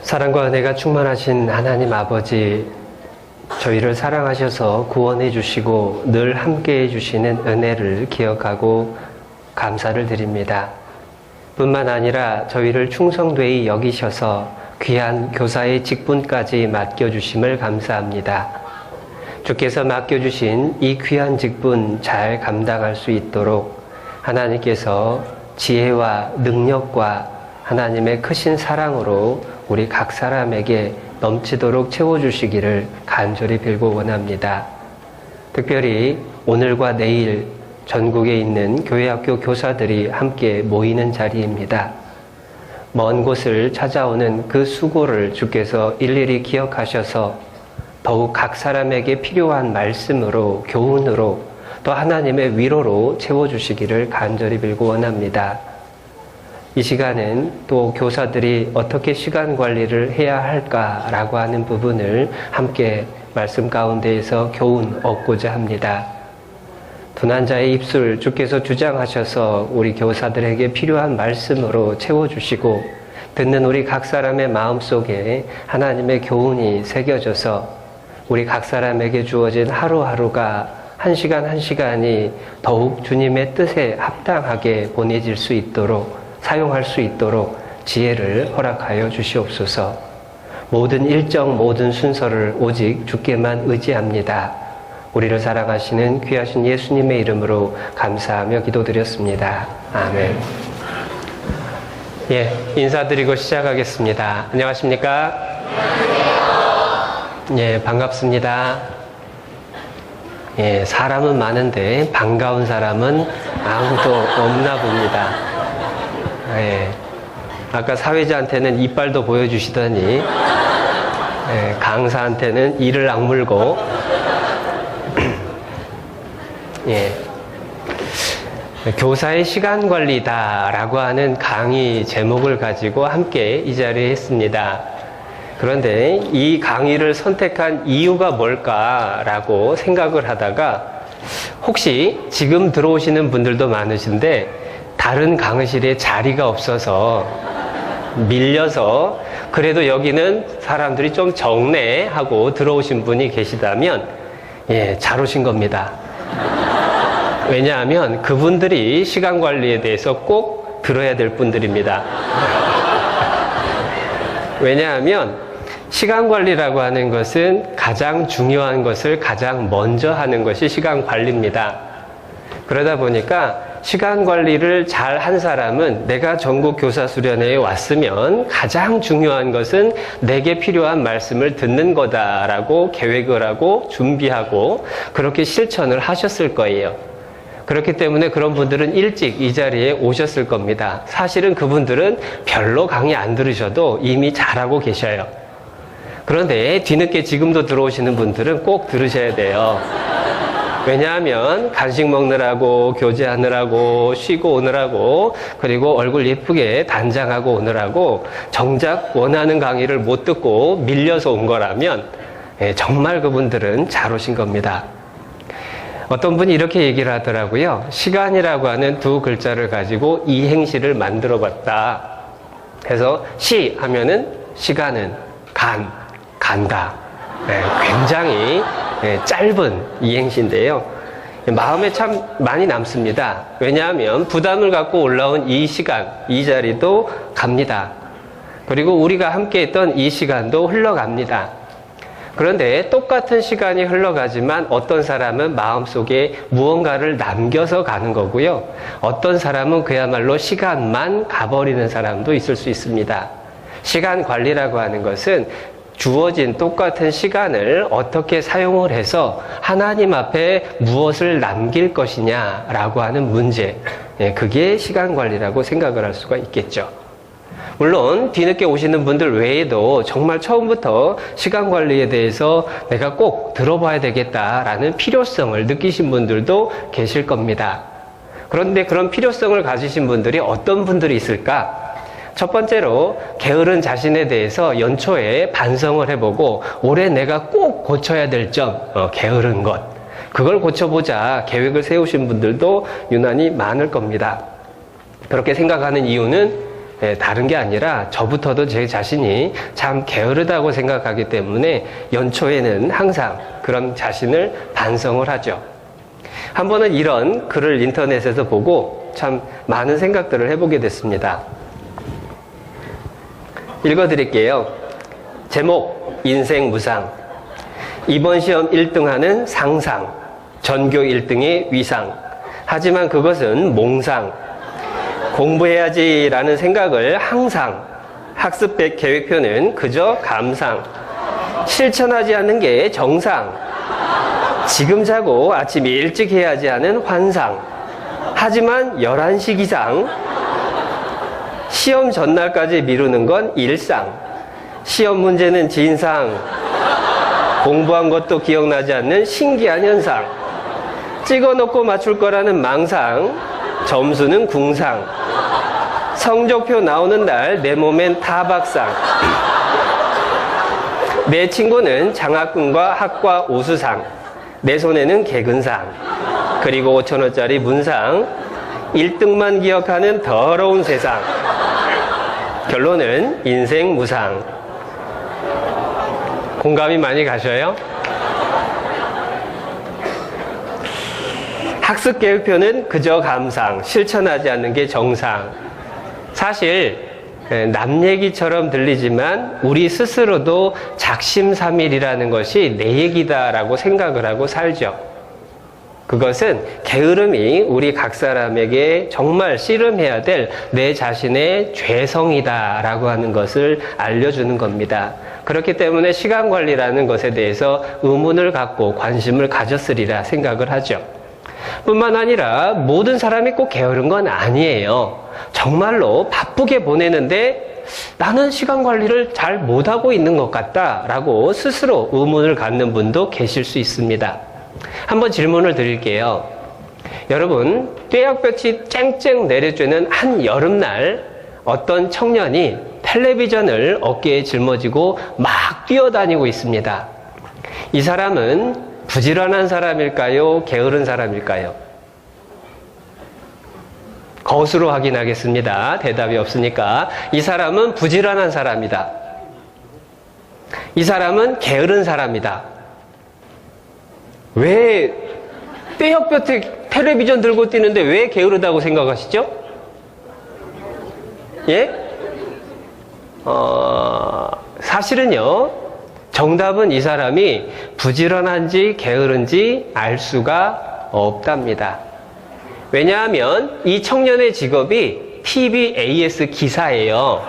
사랑과 은혜가 충만하신 하나님 아버지, 저희를 사랑하셔서 구원해 주시고 늘 함께 해주시는 은혜를 기억하고 감사를 드립니다. 뿐만 아니라 저희를 충성되이 여기셔서 귀한 교사의 직분까지 맡겨주심을 감사합니다. 주께서 맡겨주신 이 귀한 직분 잘 감당할 수 있도록 하나님께서 지혜와 능력과 하나님의 크신 사랑으로 우리 각 사람에게 넘치도록 채워주시기를 간절히 빌고 원합니다. 특별히 오늘과 내일 전국에 있는 교회학교 교사들이 함께 모이는 자리입니다. 먼 곳을 찾아오는 그 수고를 주께서 일일이 기억하셔서 더욱 각 사람에게 필요한 말씀으로, 교훈으로, 또 하나님의 위로로 채워주시기를 간절히 빌고 원합니다. 이 시간은 또 교사들이 어떻게 시간 관리를 해야 할까라고 하는 부분을 함께 말씀 가운데에서 교훈 얻고자 합니다. 둔한 자의 입술 주께서 주장하셔서 우리 교사들에게 필요한 말씀으로 채워주시고 듣는 우리 각 사람의 마음속에 하나님의 교훈이 새겨져서 우리 각 사람에게 주어진 하루하루가 한 시간 한 시간이 더욱 주님의 뜻에 합당하게 보내질 수 있도록 사용할 수 있도록 지혜를 허락하여 주시옵소서. 모든 일정, 모든 순서를 오직 주께만 의지합니다. 우리를 사랑하시는 귀하신 예수님의 이름으로 감사하며 기도드렸습니다. 아멘. 예, 인사드리고 시작하겠습니다. 안녕하십니까? 예, 반갑습니다. 예, 사람은 많은데 반가운 사람은 아무도 없나 봅니다. 예, 아까 사회자한테는 이빨도 보여주시더니 예, 강사한테는 이를 악물고 예, 교사의 시간관리다라고 하는 강의 제목을 가지고 함께 이 자리에 했습니다. 그런데 이 강의를 선택한 이유가 뭘까라고 생각을 하다가 혹시 지금 들어오시는 분들도 많으신데 다른 강의실에 자리가 없어서 밀려서 그래도 여기는 사람들이 좀 적네 하고 들어오신 분이 계시다면 예, 잘 오신 겁니다. 왜냐하면 그분들이 시간 관리에 대해서 꼭 들어야 될 분들입니다. 왜냐하면 시간 관리라고 하는 것은 가장 중요한 것을 가장 먼저 하는 것이 시간 관리입니다. 그러다 보니까 시간 관리를 잘 한 사람은 내가 전국 교사 수련회에 왔으면 가장 중요한 것은 내게 필요한 말씀을 듣는 거다라고 계획을 하고 준비하고 그렇게 실천을 하셨을 거예요. 그렇기 때문에 그런 분들은 일찍 이 자리에 오셨을 겁니다. 사실은 그분들은 별로 강의 안 들으셔도 이미 잘하고 계셔요. 그런데 뒤늦게 지금도 들어오시는 분들은 꼭 들으셔야 돼요. 왜냐하면 간식 먹느라고, 교제하느라고, 쉬고 오느라고, 그리고 얼굴 예쁘게 단장하고 오느라고 정작 원하는 강의를 못 듣고 밀려서 온 거라면 정말 그분들은 잘 오신 겁니다. 어떤 분이 이렇게 얘기를 하더라고요. 시간이라고 하는 두 글자를 가지고 이행시를 만들어 봤다. 그래서 시 하면은 시간은 간다. 굉장히 짧은 이행시인데요. 마음에 참 많이 남습니다. 왜냐하면 부담을 갖고 올라온 이 시간, 이 자리도 갑니다. 그리고 우리가 함께 했던 이 시간도 흘러갑니다. 그런데 똑같은 시간이 흘러가지만 어떤 사람은 마음속에 무언가를 남겨서 가는 거고요. 어떤 사람은 그야말로 시간만 가버리는 사람도 있을 수 있습니다. 시간 관리라고 하는 것은 주어진 똑같은 시간을 어떻게 사용을 해서 하나님 앞에 무엇을 남길 것이냐라고 하는 문제, 그게 시간 관리라고 생각을 할 수가 있겠죠. 물론 뒤늦게 오시는 분들 외에도 정말 처음부터 시간 관리에 대해서 내가 꼭 들어봐야 되겠다라는 필요성을 느끼신 분들도 계실 겁니다. 그런데 그런 필요성을 가지신 분들이 어떤 분들이 있을까? 첫 번째로 게으른 자신에 대해서 연초에 반성을 해보고 올해 내가 꼭 고쳐야 될 점, 게으른 것, 그걸 고쳐보자 계획을 세우신 분들도 유난히 많을 겁니다. 그렇게 생각하는 이유는 다른 게 아니라 저부터도 제 자신이 참 게으르다고 생각하기 때문에 연초에는 항상 그런 자신을 반성을 하죠. 한 번은 이런 글을 인터넷에서 보고 참 많은 생각들을 해보게 됐습니다. 읽어드릴게요. 제목, 인생 무상. 이번 시험 1등하는 상상, 전교 1등의 위상. 하지만 그것은 몽상. 공부해야지라는 생각을 항상, 학습 계획표는 그저 감상. 실천하지 않는 게 정상. 지금 자고 아침 일찍 해야지 하는 환상. 하지만 11시 기상. 시험 전날까지 미루는 건 일상. 시험 문제는 진상. 공부한 것도 기억나지 않는 신기한 현상. 찍어놓고 맞출 거라는 망상. 점수는 궁상. 성적표 나오는 날 내 몸엔 타박상. 내 친구는 장학금과 학과 우수상. 내 손에는 개근상. 그리고 5,000원짜리 문상. 1등만 기억하는 더러운 세상. 결론은 인생 무상. 공감이 많이 가셔요? 학습 계획표는 그저 감상, 실천하지 않는 게 정상. 사실 남 얘기처럼 들리지만 우리 스스로도 작심삼일이라는 것이 내 얘기다라고 생각을 하고 살죠. 그것은 게으름이 우리 각 사람에게 정말 씨름해야 될 내 자신의 죄성이다라고 하는 것을 알려주는 겁니다. 그렇기 때문에 시간 관리라는 것에 대해서 의문을 갖고 관심을 가졌으리라 생각을 하죠. 뿐만 아니라 모든 사람이 꼭 게으른 건 아니에요. 정말로 바쁘게 보내는데 나는 시간 관리를 잘 못하고 있는 것 같다라고 스스로 의문을 갖는 분도 계실 수 있습니다. 한번 질문을 드릴게요. 여러분, 떼약볕이 쨍쨍 내려쬐는 한 여름날 어떤 청년이 텔레비전을 어깨에 짊어지고 막 뛰어다니고 있습니다. 이 사람은 부지런한 사람일까요? 게으른 사람일까요? 거수로 확인하겠습니다. 대답이 없으니까. 이 사람은 부지런한 사람이다. 이 사람은 게으른 사람이다. 왜 떼역볕에 텔레비전 들고 뛰는데 왜 게으르다고 생각하시죠? 예? 사실은요, 정답은 이 사람이 부지런한지 게으른지 알 수가 없답니다. 왜냐하면 이 청년의 직업이 TV AS 기사예요.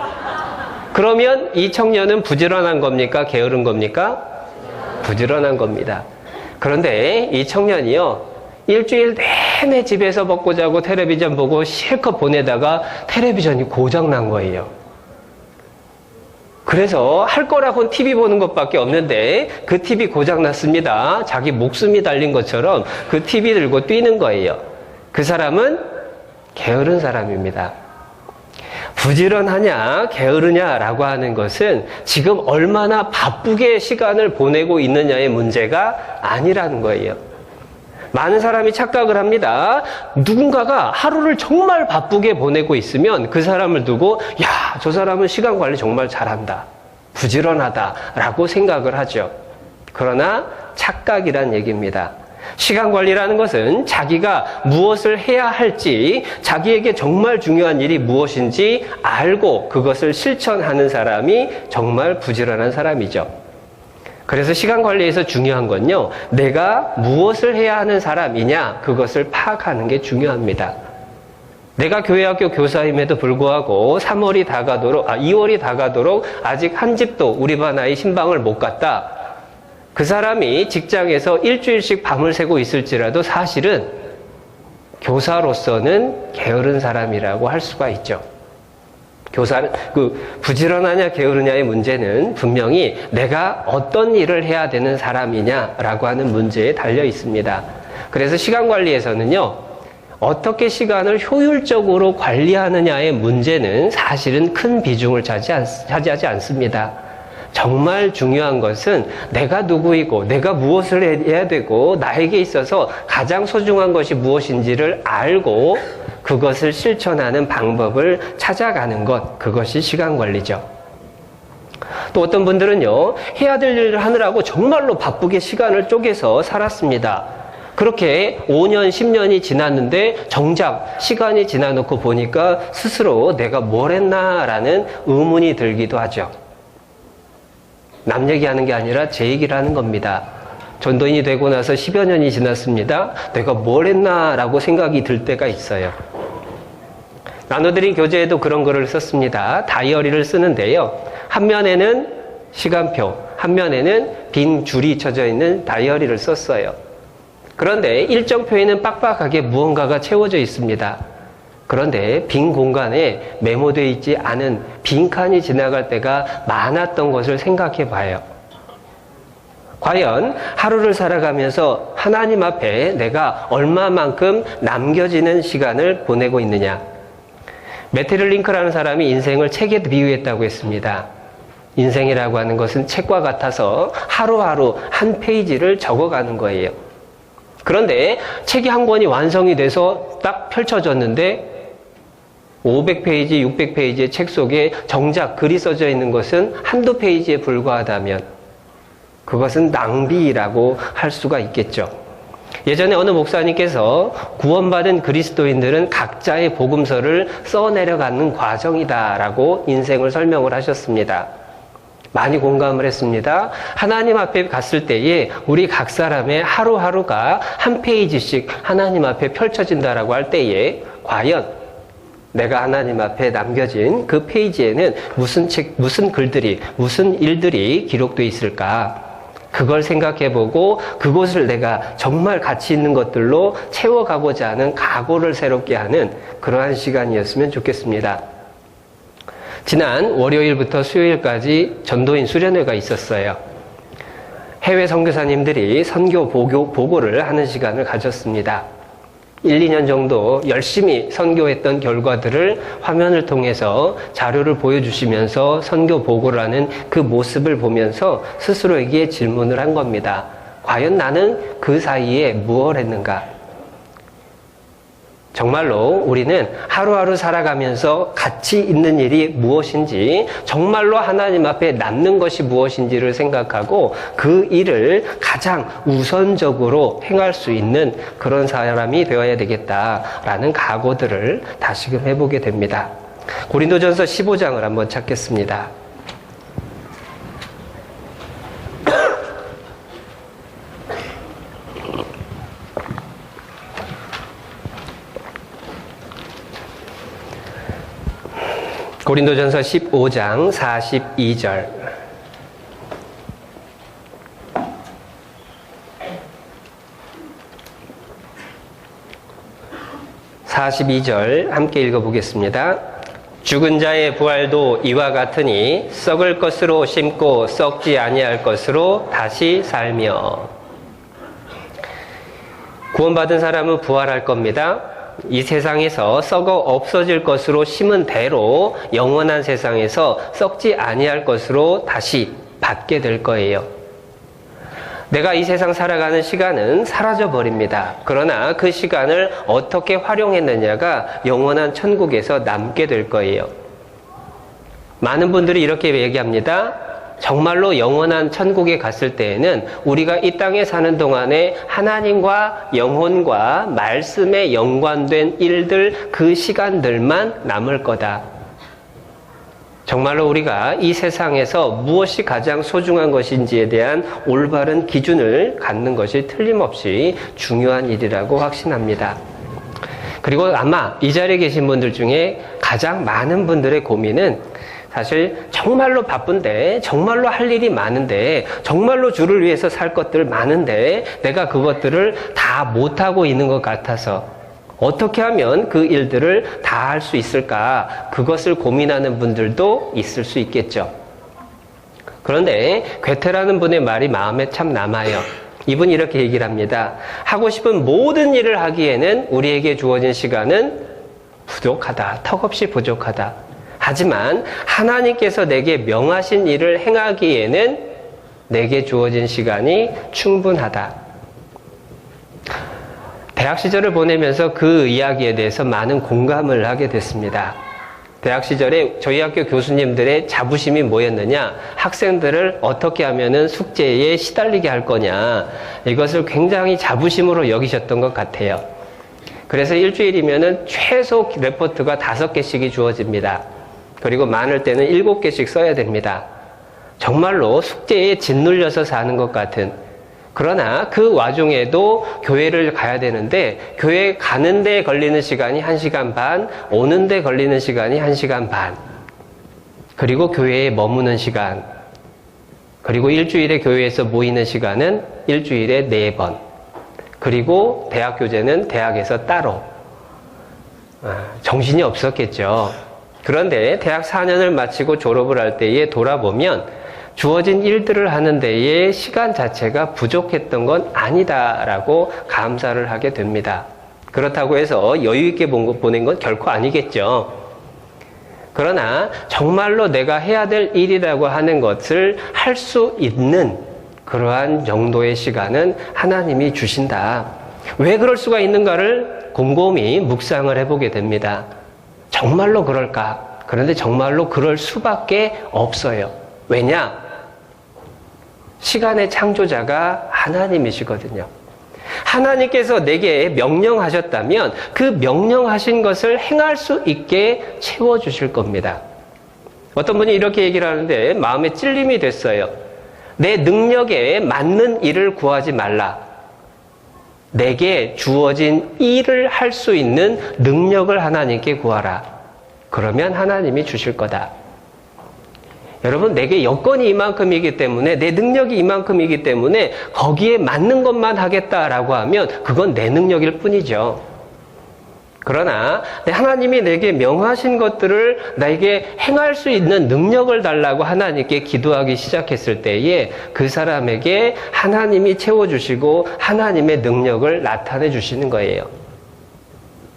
그러면 이 청년은 부지런한 겁니까? 게으른 겁니까? 부지런한 겁니다. 그런데 이 청년이요, 일주일 내내 집에서 먹고 자고 텔레비전 보고 실컷 보내다가 텔레비전이 고장난 거예요. 그래서 할 거라고는 TV 보는 것밖에 없는데 그 TV 고장났습니다. 자기 목숨이 달린 것처럼 그 TV 들고 뛰는 거예요. 그 사람은 게으른 사람입니다. 부지런하냐 게으르냐라고 하는 것은 지금 얼마나 바쁘게 시간을 보내고 있느냐의 문제가 아니라는 거예요. 많은 사람이 착각을 합니다. 누군가가 하루를 정말 바쁘게 보내고 있으면 그 사람을 두고 야, 저 사람은 시간 관리 정말 잘한다, 부지런하다라고 생각을 하죠. 그러나 착각이란 얘기입니다. 시간 관리라는 것은 자기가 무엇을 해야 할지, 자기에게 정말 중요한 일이 무엇인지 알고 그것을 실천하는 사람이 정말 부지런한 사람이죠. 그래서 시간 관리에서 중요한 건요, 내가 무엇을 해야 하는 사람이냐, 그것을 파악하는 게 중요합니다. 내가 교회학교 교사임에도 불구하고 2월이 다가도록 아직 한 집도 우리 반 아이 신방을 못 갔다. 그 사람이 직장에서 일주일씩 밤을 새고 있을지라도 사실은 교사로서는 게으른 사람이라고 할 수가 있죠. 교사는 부지런하냐 게으르냐의 문제는 분명히 내가 어떤 일을 해야 되는 사람이냐라고 하는 문제에 달려 있습니다. 그래서 시간 관리에서는요, 어떻게 시간을 효율적으로 관리하느냐의 문제는 사실은 큰 비중을 차지하지 않습니다. 정말 중요한 것은 내가 누구이고 내가 무엇을 해야 되고 나에게 있어서 가장 소중한 것이 무엇인지를 알고 그것을 실천하는 방법을 찾아가는 것, 그것이 시간 관리죠. 또 어떤 분들은요, 해야 될 일을 하느라고 정말로 바쁘게 시간을 쪼개서 살았습니다. 그렇게 5년, 10년이 지났는데 정작 시간이 지나놓고 보니까 스스로 내가 뭘 했나라는 의문이 들기도 하죠. 남 얘기하는 게 아니라 제 얘기를 하는 겁니다. 전도인이 되고 나서 10여 년이 지났습니다. 내가 뭘 했나라고 생각이 들 때가 있어요. 나눠드린 교재에도 그런 글을 썼습니다. 다이어리를 쓰는데요. 한 면에는 시간표, 한 면에는 빈 줄이 쳐져 있는 다이어리를 썼어요. 그런데 일정표에는 빡빡하게 무언가가 채워져 있습니다. 그런데 빈 공간에 메모되어 있지 않은 빈칸이 지나갈 때가 많았던 것을 생각해 봐요. 과연 하루를 살아가면서 하나님 앞에 내가 얼마만큼 남겨지는 시간을 보내고 있느냐? 매테르 링크라는 사람이 인생을 책에 비유했다고 했습니다. 인생이라고 하는 것은 책과 같아서 하루하루 한 페이지를 적어가는 거예요. 그런데 책이 한 권이 완성이 돼서 딱 펼쳐졌는데 500페이지, 600페이지의 책 속에 정작 글이 써져 있는 것은 한두 페이지에 불과하다면 그것은 낭비라고 할 수가 있겠죠. 예전에 어느 목사님께서 구원받은 그리스도인들은 각자의 복음서를 써내려가는 과정이다라고 인생을 설명을 하셨습니다. 많이 공감을 했습니다. 하나님 앞에 갔을 때에 우리 각 사람의 하루하루가 한 페이지씩 하나님 앞에 펼쳐진다라고 할 때에 과연 내가 하나님 앞에 남겨진 그 페이지에는 무슨 책, 무슨 글들이, 무슨 일들이 기록되어 있을까? 그걸 생각해보고 그것을 내가 정말 가치 있는 것들로 채워가고자 하는 각오를 새롭게 하는 그러한 시간이었으면 좋겠습니다. 지난 월요일부터 수요일까지 전도인 수련회가 있었어요. 해외 선교사님들이 선교 보고를 하는 시간을 가졌습니다. 1, 2년 정도 열심히 선교했던 결과들을 화면을 통해서 자료를 보여주시면서 선교 보고를 하는 그 모습을 보면서 스스로에게 질문을 한 겁니다. 과연 나는 그 사이에 무엇을 했는가? 정말로 우리는 하루하루 살아가면서 가치 있는 일이 무엇인지, 정말로 하나님 앞에 남는 것이 무엇인지를 생각하고 그 일을 가장 우선적으로 행할 수 있는 그런 사람이 되어야 되겠다라는 각오들을 다시금 해보게 됩니다. 고린도전서 15장을 한번 찾겠습니다. 고린도전서 15장 42절. 함께 읽어보겠습니다. 죽은 자의 부활도 이와 같으니 썩을 것으로 심고 썩지 아니할 것으로 다시 살며. 구원받은 사람은 부활할 겁니다. 이 세상에서 썩어 없어질 것으로 심은 대로 영원한 세상에서 썩지 아니할 것으로 다시 받게 될 거예요. 내가 이 세상 살아가는 시간은 사라져 버립니다. 그러나 그 시간을 어떻게 활용했느냐가 영원한 천국에서 남게 될 거예요. 많은 분들이 이렇게 얘기합니다. 정말로 영원한 천국에 갔을 때에는 우리가 이 땅에 사는 동안에 하나님과 영혼과 말씀에 연관된 일들, 그 시간들만 남을 거다. 정말로 우리가 이 세상에서 무엇이 가장 소중한 것인지에 대한 올바른 기준을 갖는 것이 틀림없이 중요한 일이라고 확신합니다. 그리고 아마 이 자리에 계신 분들 중에 가장 많은 분들의 고민은 사실 정말로 바쁜데, 정말로 할 일이 많은데, 정말로 주를 위해서 살 것들 많은데 내가 그것들을 다 못하고 있는 것 같아서 어떻게 하면 그 일들을 다 할 수 있을까? 그것을 고민하는 분들도 있을 수 있겠죠. 그런데 괴테라는 분의 말이 마음에 참 남아요. 이분이 이렇게 얘기를 합니다. 하고 싶은 모든 일을 하기에는 우리에게 주어진 시간은 부족하다. 턱없이 부족하다. 하지만 하나님께서 내게 명하신 일을 행하기에는 내게 주어진 시간이 충분하다. 대학 시절을 보내면서 그 이야기에 대해서 많은 공감을 하게 됐습니다. 대학 시절에 저희 학교 교수님들의 자부심이 뭐였느냐? 학생들을 어떻게 하면은 숙제에 시달리게 할 거냐? 이것을 굉장히 자부심으로 여기셨던 것 같아요. 그래서 일주일이면은 최소 레포트가 5개씩이 주어집니다. 그리고 많을 때는 7개씩 써야 됩니다. 정말로 숙제에 짓눌려서 사는 것 같은. 그러나 그 와중에도 교회를 가야 되는데 교회 가는 데 걸리는 시간이 1시간 반, 오는 데 걸리는 시간이 1시간 반. 그리고 교회에 머무는 시간. 그리고 일주일에 교회에서 모이는 시간은 일주일에 4번. 그리고 대학 교재는 대학에서 따로. 정신이 없었겠죠. 그런데 대학 4년을 마치고 졸업을 할 때에 돌아보면 주어진 일들을 하는 데에 시간 자체가 부족했던 건 아니다라고 감사를 하게 됩니다. 그렇다고 해서 여유 있게 보낸 건 결코 아니겠죠. 그러나 정말로 내가 해야 될 일이라고 하는 것을 할 수 있는 그러한 정도의 시간은 하나님이 주신다. 왜 그럴 수가 있는가를 곰곰이 묵상을 해보게 됩니다. 정말로 그럴까? 그런데 정말로 그럴 수밖에 없어요. 왜냐? 시간의 창조자가 하나님이시거든요. 하나님께서 내게 명령하셨다면 그 명령하신 것을 행할 수 있게 채워주실 겁니다. 어떤 분이 이렇게 얘기를 하는데 마음에 찔림이 됐어요. 내 능력에 맞는 일을 구하지 말라. 내게 주어진 일을 할 수 있는 능력을 하나님께 구하라. 그러면 하나님이 주실 거다. 여러분, 내게 여건이 이만큼이기 때문에, 내 능력이 이만큼이기 때문에 거기에 맞는 것만 하겠다라고 하면 그건 내 능력일 뿐이죠. 그러나 하나님이 내게 명하신 것들을 나에게 행할 수 있는 능력을 달라고 하나님께 기도하기 시작했을 때에 그 사람에게 하나님이 채워주시고 하나님의 능력을 나타내 주시는 거예요.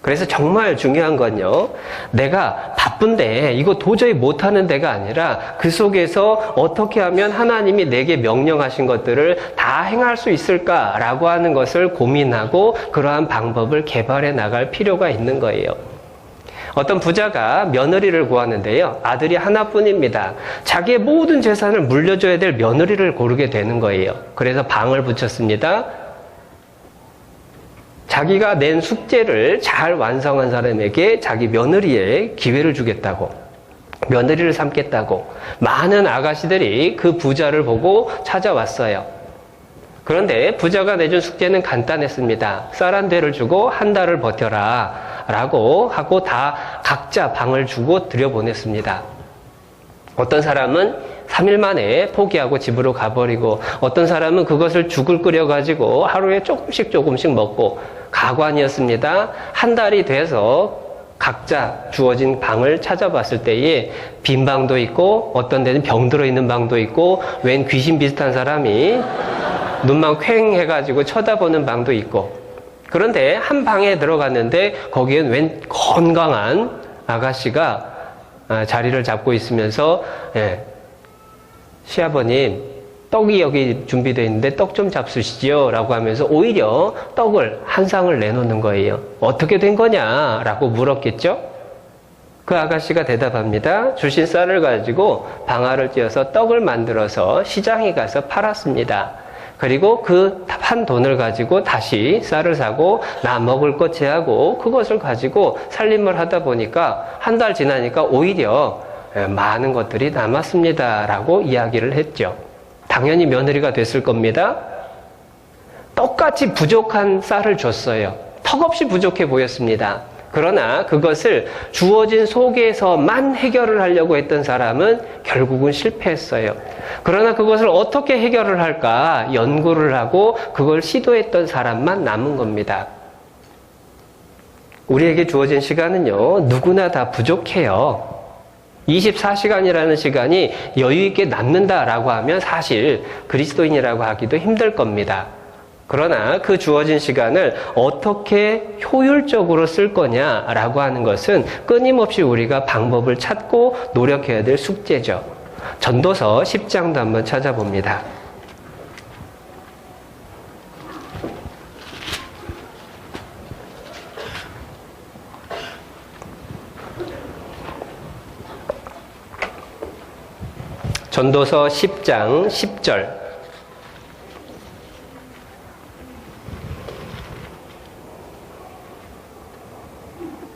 그래서 정말 중요한 건요, 내가 바쁜데 이거 도저히 못하는 데가 아니라 그 속에서 어떻게 하면 하나님이 내게 명령하신 것들을 다 행할 수 있을까라고 하는 것을 고민하고 그러한 방법을 개발해 나갈 필요가 있는 거예요. 어떤 부자가 며느리를 구하는데요, 아들이 하나뿐입니다. 자기의 모든 재산을 물려줘야 될 며느리를 고르게 되는 거예요. 그래서 방을 붙였습니다. 자기가 낸 숙제를 잘 완성한 사람에게 자기 며느리의 기회를 주겠다고, 며느리를 삼겠다고 많은 아가씨들이 그 부자를 보고 찾아왔어요. 그런데 부자가 내준 숙제는 간단했습니다. 쌀 한 대를 주고 한 달을 버텨라 라고 하고 다 각자 방을 주고 들여보냈습니다. 어떤 사람은 3일 만에 포기하고 집으로 가버리고, 어떤 사람은 그것을 죽을 끓여가지고 하루에 조금씩 먹고 가관이었습니다. 한 달이 돼서 각자 주어진 방을 찾아봤을 때에 빈 방도 있고, 어떤 데는 병 들어있는 방도 있고, 웬 귀신 비슷한 사람이 눈만 퀭 해가지고 쳐다보는 방도 있고, 그런데 한 방에 들어갔는데 거기엔 웬 건강한 아가씨가 자리를 잡고 있으면서, 시아버님, 떡이 여기 준비되어 있는데 떡 좀 잡수시죠 라고 하면서 오히려 떡을 한 상을 내놓는 거예요. 어떻게 된 거냐 라고 물었겠죠. 그 아가씨가 대답합니다. 주신 쌀을 가지고 방아를 찧어서 떡을 만들어서 시장에 가서 팔았습니다. 그리고 그 판 돈을 가지고 다시 쌀을 사고 나 먹을 것 제하고 그것을 가지고 살림을 하다 보니까 한 달 지나니까 오히려 많은 것들이 남았습니다 라고 이야기를 했죠. 당연히 며느리가 됐을 겁니다. 똑같이 부족한 쌀을 줬어요. 턱없이 부족해 보였습니다. 그러나 그것을 주어진 속에서만 해결을 하려고 했던 사람은 결국은 실패했어요. 그러나 그것을 어떻게 해결을 할까 연구를 하고 그걸 시도했던 사람만 남은 겁니다. 우리에게 주어진 시간은요, 누구나 다 부족해요. 24시간이라는 시간이 여유있게 남는다라고 하면 사실 그리스도인이라고 하기도 힘들 겁니다. 그러나 그 주어진 시간을 어떻게 효율적으로 쓸 거냐라고 하는 것은 끊임없이 우리가 방법을 찾고 노력해야 될 숙제죠. 전도서 10장도 한번 찾아봅니다. 전도서 10장 10절.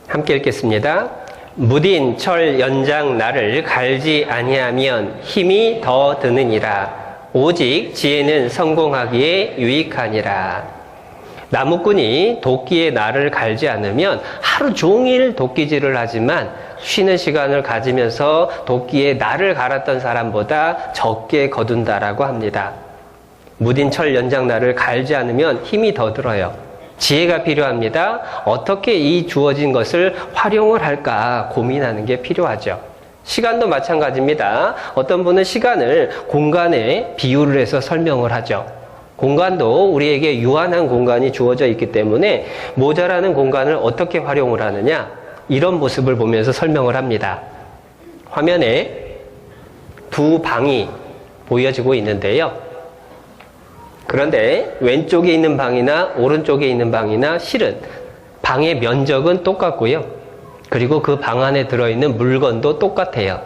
함께 읽겠습니다. 무딘 철 연장 나를 갈지 아니하면 힘이 더 드느니라. 오직 지혜는 성공하기에 유익하니라. 나무꾼이 도끼의 날을 갈지 않으면 하루 종일 도끼질을 하지만 쉬는 시간을 가지면서 도끼의 날을 갈았던 사람보다 적게 거둔다라고 합니다. 무딘 철 연장 날을 갈지 않으면 힘이 더 들어요. 지혜가 필요합니다. 어떻게 이 주어진 것을 활용을 할까 고민하는 게 필요하죠. 시간도 마찬가지입니다. 어떤 분은 시간을 공간에 비유를 해서 설명을 하죠. 공간도 우리에게 유한한 공간이 주어져 있기 때문에 모자라는 공간을 어떻게 활용을 하느냐, 이런 모습을 보면서 설명을 합니다. 화면에 두 방이 보여지고 있는데요. 그런데 왼쪽에 있는 방이나 오른쪽에 있는 방이나 실은 방의 면적은 똑같고요. 그리고 그 방 안에 들어있는 물건도 똑같아요.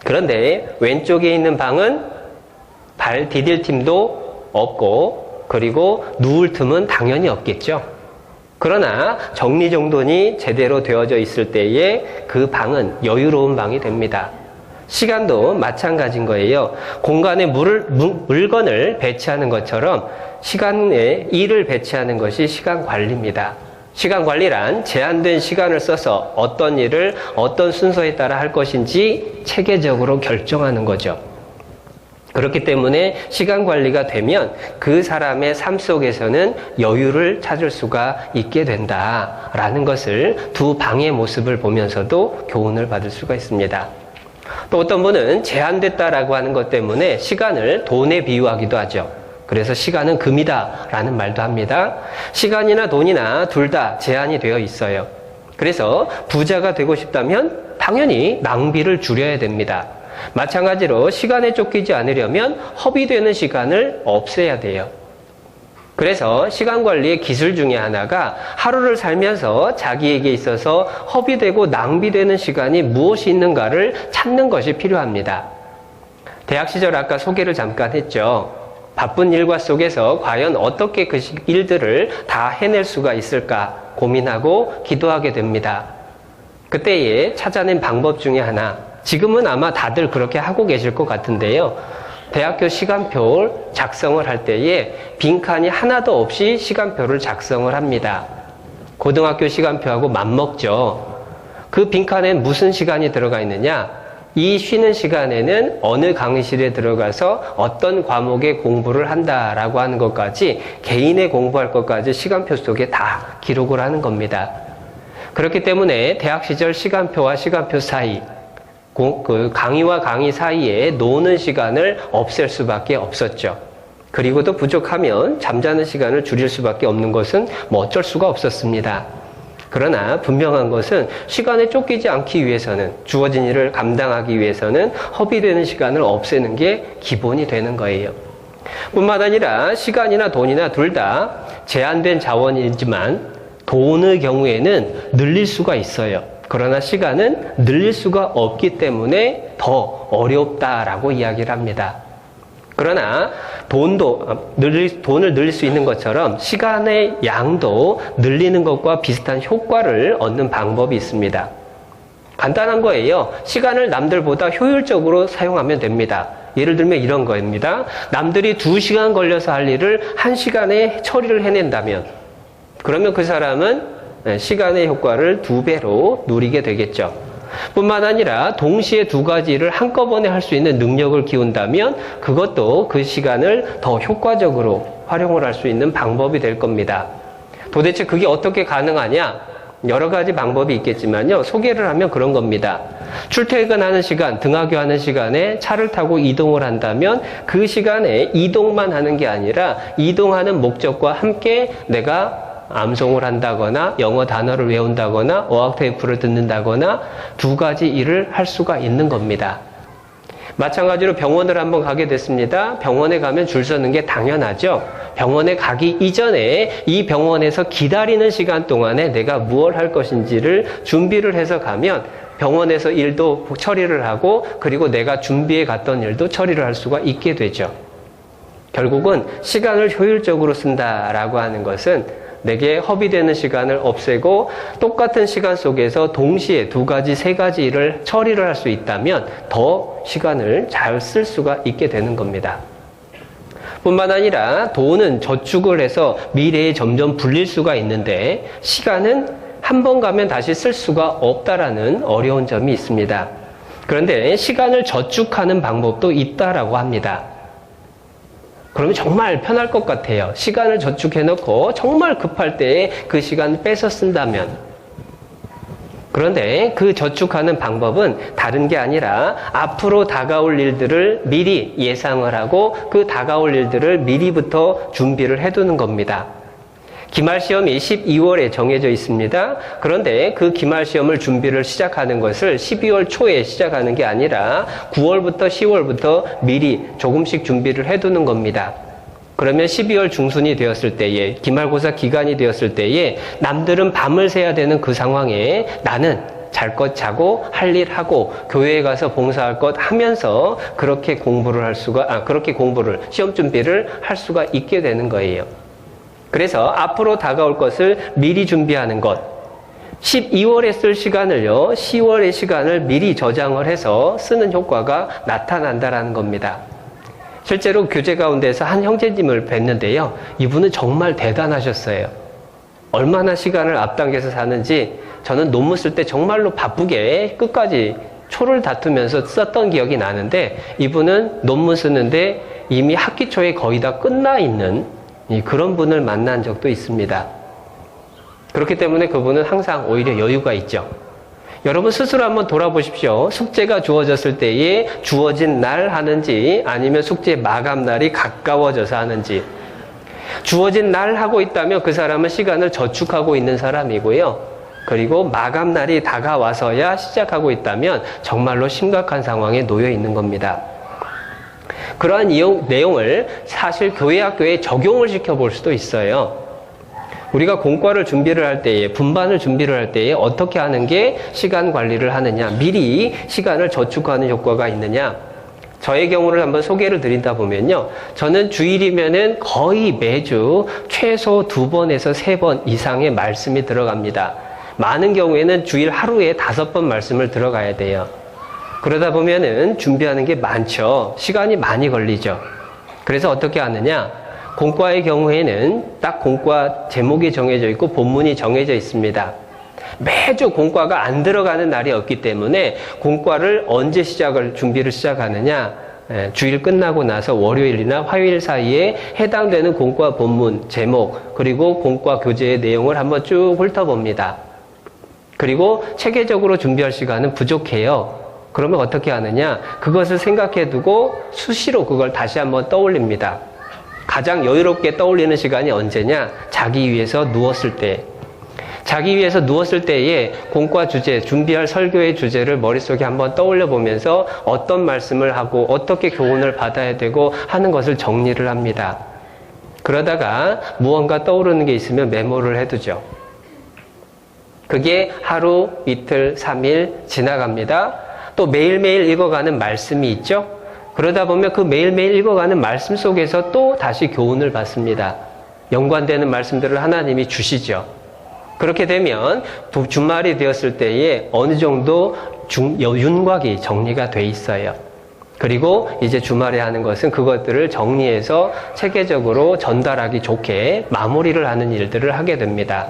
그런데 왼쪽에 있는 방은 발 디딜 틈도 없고, 그리고 누울 틈은 당연히 없겠죠. 그러나 정리정돈이 제대로 되어져 있을 때에 그 방은 여유로운 방이 됩니다. 시간도 마찬가지인 거예요. 공간에 물건을 배치하는 것처럼 시간에 일을 배치하는 것이 시간 관리입니다. 시간 관리란 제한된 시간을 써서 어떤 일을 어떤 순서에 따라 할 것인지 체계적으로 결정하는 거죠. 그렇기 때문에 시간 관리가 되면 그 사람의 삶 속에서는 여유를 찾을 수가 있게 된다라는 것을 두 방의 모습을 보면서도 교훈을 받을 수가 있습니다. 또 어떤 분은 제한됐다라고 하는 것 때문에 시간을 돈에 비유하기도 하죠. 그래서 시간은 금이다 라는 말도 합니다. 시간이나 돈이나 둘 다 제한이 되어 있어요. 그래서 부자가 되고 싶다면 당연히 낭비를 줄여야 됩니다. 마찬가지로 시간에 쫓기지 않으려면 허비되는 시간을 없애야 돼요. 그래서 시간 관리의 기술 중에 하나가 하루를 살면서 자기에게 있어서 허비되고 낭비되는 시간이 무엇이 있는가를 찾는 것이 필요합니다. 대학 시절 아까 소개를 잠깐 했죠. 바쁜 일과 속에서 과연 어떻게 그 일들을 다 해낼 수가 있을까 고민하고 기도하게 됩니다. 그때에 찾아낸 방법 중에 하나, 지금은 아마 다들 그렇게 하고 계실 것 같은데요. 대학교 시간표를 작성을 할 때에 빈칸이 하나도 없이 시간표를 작성을 합니다. 고등학교 시간표하고 맞먹죠. 그 빈칸엔 무슨 시간이 들어가 있느냐? 이 쉬는 시간에는 어느 강의실에 들어가서 어떤 과목의 공부를 한다라고 하는 것까지, 개인의 공부할 것까지 시간표 속에 다 기록을 하는 겁니다. 그렇기 때문에 대학 시절 시간표와 시간표 사이, 그 강의와 강의 사이에 노는 시간을 없앨 수밖에 없었죠. 그리고 또 부족하면 잠자는 시간을 줄일 수밖에 없는 것은 뭐 어쩔 수가 없었습니다. 그러나 분명한 것은 시간에 쫓기지 않기 위해서는, 주어진 일을 감당하기 위해서는 허비되는 시간을 없애는 게 기본이 되는 거예요. 뿐만 아니라 시간이나 돈이나 둘 다 제한된 자원이지만 돈의 경우에는 늘릴 수가 있어요. 그러나 시간은 늘릴 수가 없기 때문에 더 어렵다라고 이야기를 합니다. 그러나 돈을 늘릴 수 있는 것처럼 시간의 양도 늘리는 것과 비슷한 효과를 얻는 방법이 있습니다. 간단한 거예요. 시간을 남들보다 효율적으로 사용하면 됩니다. 예를 들면 이런 거입니다. 남들이 2시간 걸려서 할 일을 1시간에 처리를 해낸다면, 그러면 그 사람은 시간의 효과를 2배로 누리게 되겠죠. 뿐만 아니라 동시에 2가지 일을 한꺼번에 할 수 있는 능력을 키운다면 그것도 그 시간을 더 효과적으로 활용을 할 수 있는 방법이 될 겁니다. 도대체 그게 어떻게 가능하냐? 여러 가지 방법이 있겠지만요. 소개를 하면 그런 겁니다. 출퇴근하는 시간, 등하교하는 시간에 차를 타고 이동을 한다면 그 시간에 이동만 하는 게 아니라 이동하는 목적과 함께 내가 암송을 한다거나 영어 단어를 외운다거나 어학 테이프를 듣는다거나 2가지 일을 할 수가 있는 겁니다. 마찬가지로 병원을 한번 가게 됐습니다. 병원에 가면 줄 서는 게 당연하죠. 병원에 가기 이전에 이 병원에서 기다리는 시간 동안에 내가 무엇을 할 것인지를 준비를 해서 가면 병원에서 일도 처리를 하고 그리고 내가 준비해 갔던 일도 처리를 할 수가 있게 되죠. 결국은 시간을 효율적으로 쓴다라고 하는 것은 내게 허비되는 시간을 없애고 똑같은 시간 속에서 동시에 2가지, 3가지 일을 처리를 할 수 있다면 더 시간을 잘 쓸 수가 있게 되는 겁니다. 뿐만 아니라 돈은 저축을 해서 미래에 점점 불릴 수가 있는데 시간은 한 번 가면 다시 쓸 수가 없다라는 어려운 점이 있습니다. 그런데 시간을 저축하는 방법도 있다라고 합니다. 그러면 정말 편할 것 같아요. 시간을 저축해놓고 정말 급할 때에 그 시간을 뺏어 쓴다면. 그런데 그 저축하는 방법은 다른 게 아니라 앞으로 다가올 일들을 미리 예상을 하고 그 다가올 일들을 미리부터 준비를 해두는 겁니다. 기말시험이 12월에 정해져 있습니다. 그런데 그 기말시험을 준비를 시작하는 것을 12월 초에 시작하는 게 아니라 9월부터 10월부터 미리 조금씩 준비를 해두는 겁니다. 그러면 12월 중순이 되었을 때에, 기말고사 기간이 되었을 때에 남들은 밤을 새야 되는 그 상황에 나는 잘 것 자고 할 일 하고 교회에 가서 봉사할 것 하면서 그렇게 공부를 시험 준비를 할 수가 있게 되는 거예요. 그래서 앞으로 다가올 것을 미리 준비하는 것. 12월에 쓸 시간을요, 10월의 시간을 미리 저장을 해서 쓰는 효과가 나타난다라는 겁니다. 실제로 교재 가운데서 한 형제님을 뵀는데요. 이분은 정말 대단하셨어요. 얼마나 시간을 앞당겨서 사는지 저는 논문 쓸 때 정말로 바쁘게 끝까지 초를 다투면서 썼던 기억이 나는데 이분은 논문 쓰는데 이미 학기 초에 거의 다 끝나 있는 그런 분을 만난 적도 있습니다. 그렇기 때문에 그분은 항상 오히려 여유가 있죠. 여러분 스스로 한번 돌아보십시오. 숙제가 주어졌을 때에 주어진 날 하는지 아니면 숙제 마감 날이 가까워져서 하는지. 주어진 날 하고 있다면 그 사람은 시간을 저축하고 있는 사람이고요. 그리고 마감 날이 다가와서야 시작하고 있다면 정말로 심각한 상황에 놓여 있는 겁니다. 그러한 내용을 사실 교회 학교에 적용을 시켜볼 수도 있어요. 우리가 공과를 준비를 할 때에, 분반을 준비를 할 때에 어떻게 하는 게 시간 관리를 하느냐, 미리 시간을 저축하는 효과가 있느냐. 저의 경우를 한번 소개를 드린다 보면요. 저는 주일이면은 거의 매주 최소 2번에서 3번 이상의 말씀이 들어갑니다. 많은 경우에는 주일 하루에 5번 말씀을 들어가야 돼요. 그러다 보면은 준비하는 게 많죠. 시간이 많이 걸리죠. 그래서 어떻게 하느냐? 공과의 경우에는 딱 공과 제목이 정해져 있고 본문이 정해져 있습니다. 매주 공과가 안 들어가는 날이 없기 때문에 공과를 언제 준비를 시작하느냐? 주일 끝나고 나서 월요일이나 화요일 사이에 해당되는 공과 본문, 제목, 그리고 공과 교재의 내용을 한번 쭉 훑어봅니다. 그리고 체계적으로 준비할 시간은 부족해요. 그러면 어떻게 하느냐? 그것을 생각해 두고 수시로 그걸 다시 한번 떠올립니다. 가장 여유롭게 떠올리는 시간이 언제냐? 자기 위해서 누웠을 때. 자기 위해서 누웠을 때에 공과 주제, 준비할 설교의 주제를 머릿속에 한번 떠올려 보면서 어떤 말씀을 하고 어떻게 교훈을 받아야 되고 하는 것을 정리를 합니다. 그러다가 무언가 떠오르는 게 있으면 메모를 해두죠. 그게 하루, 이틀, 3일 지나갑니다. 또 매일매일 읽어가는 말씀이 있죠. 그러다 보면 그 매일매일 읽어가는 말씀 속에서 또 다시 교훈을 받습니다. 연관되는 말씀들을 하나님이 주시죠. 그렇게 되면 주말이 되었을 때에 어느 정도 윤곽이 정리가 돼 있어요. 그리고 이제 주말에 하는 것은 그것들을 정리해서 체계적으로 전달하기 좋게 마무리를 하는 일들을 하게 됩니다.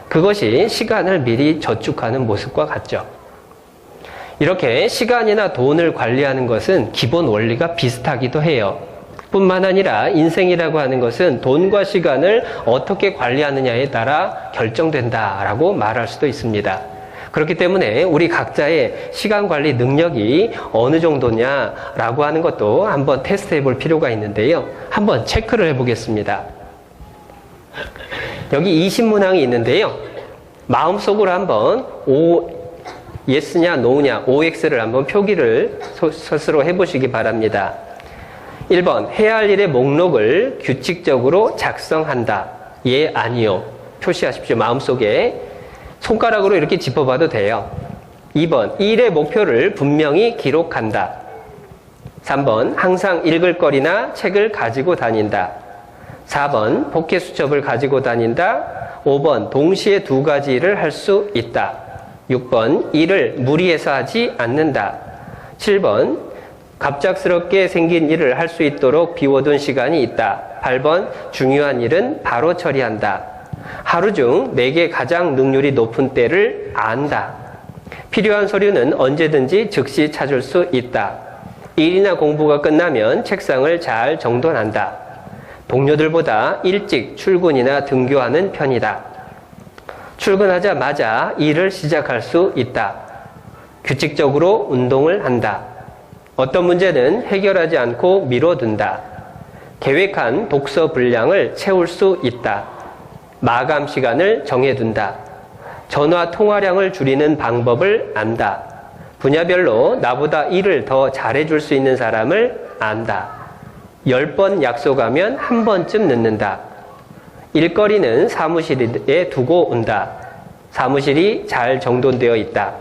그것이 시간을 미리 저축하는 모습과 같죠. 이렇게 시간이나 돈을 관리하는 것은 기본 원리가 비슷하기도 해요. 뿐만 아니라 인생이라고 하는 것은 돈과 시간을 어떻게 관리하느냐에 따라 결정된다라고 말할 수도 있습니다. 그렇기 때문에 우리 각자의 시간 관리 능력이 어느 정도냐라고 하는 것도 한번 테스트해 볼 필요가 있는데요. 한번 체크를 해 보겠습니다. 여기 20문항이 있는데요. 마음속으로 한번 예스냐 노냐 OX를 한번 표기를 스스로 해보시기 바랍니다. 1번 해야 할 일의 목록을 규칙적으로 작성한다. 예, 아니요. 표시하십시오. 마음속에 손가락으로 이렇게 짚어봐도 돼요. 2번, 일의 목표를 분명히 기록한다. 3번, 항상 읽을 거리나 책을 가지고 다닌다. 4번, 복회 수첩을 가지고 다닌다. 5번, 동시에 두 가지 일을 할 수 있다. 6번, 일을 무리해서 하지 않는다. 7번, 갑작스럽게 생긴 일을 할 수 있도록 비워둔 시간이 있다. 8번, 중요한 일은 바로 처리한다. 하루 중 내게 가장 능률이 높은 때를 안다. 필요한 서류는 언제든지 즉시 찾을 수 있다. 일이나 공부가 끝나면 책상을 잘 정돈한다. 동료들보다 일찍 출근이나 등교하는 편이다. 출근하자마자 일을 시작할 수 있다. 규칙적으로 운동을 한다. 어떤 문제는 해결하지 않고 미뤄둔다. 계획한 독서 분량을 채울 수 있다. 마감 시간을 정해둔다. 전화 통화량을 줄이는 방법을 안다. 분야별로 나보다 일을 더 잘해줄 수 있는 사람을 안다. 10번 약속하면 한 번쯤 늦는다. 일거리는 사무실에 두고 온다. 사무실이 잘 정돈되어 있다.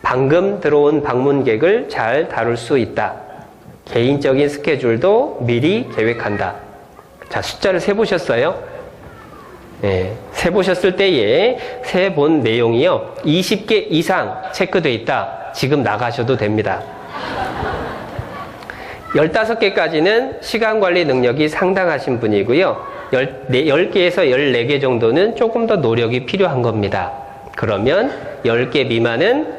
방금 들어온 방문객을 잘 다룰 수 있다. 개인적인 스케줄도 미리 계획한다. 자, 숫자를 세보셨어요? 네, 세보셨을 때에 세본 내용이요, 20개 이상 체크되어 있다. 지금 나가셔도 됩니다. 15개까지는 시간관리 능력이 상당하신 분이고요. 10개에서 14개 정도는 조금 더 노력이 필요한 겁니다. 그러면 10개 미만은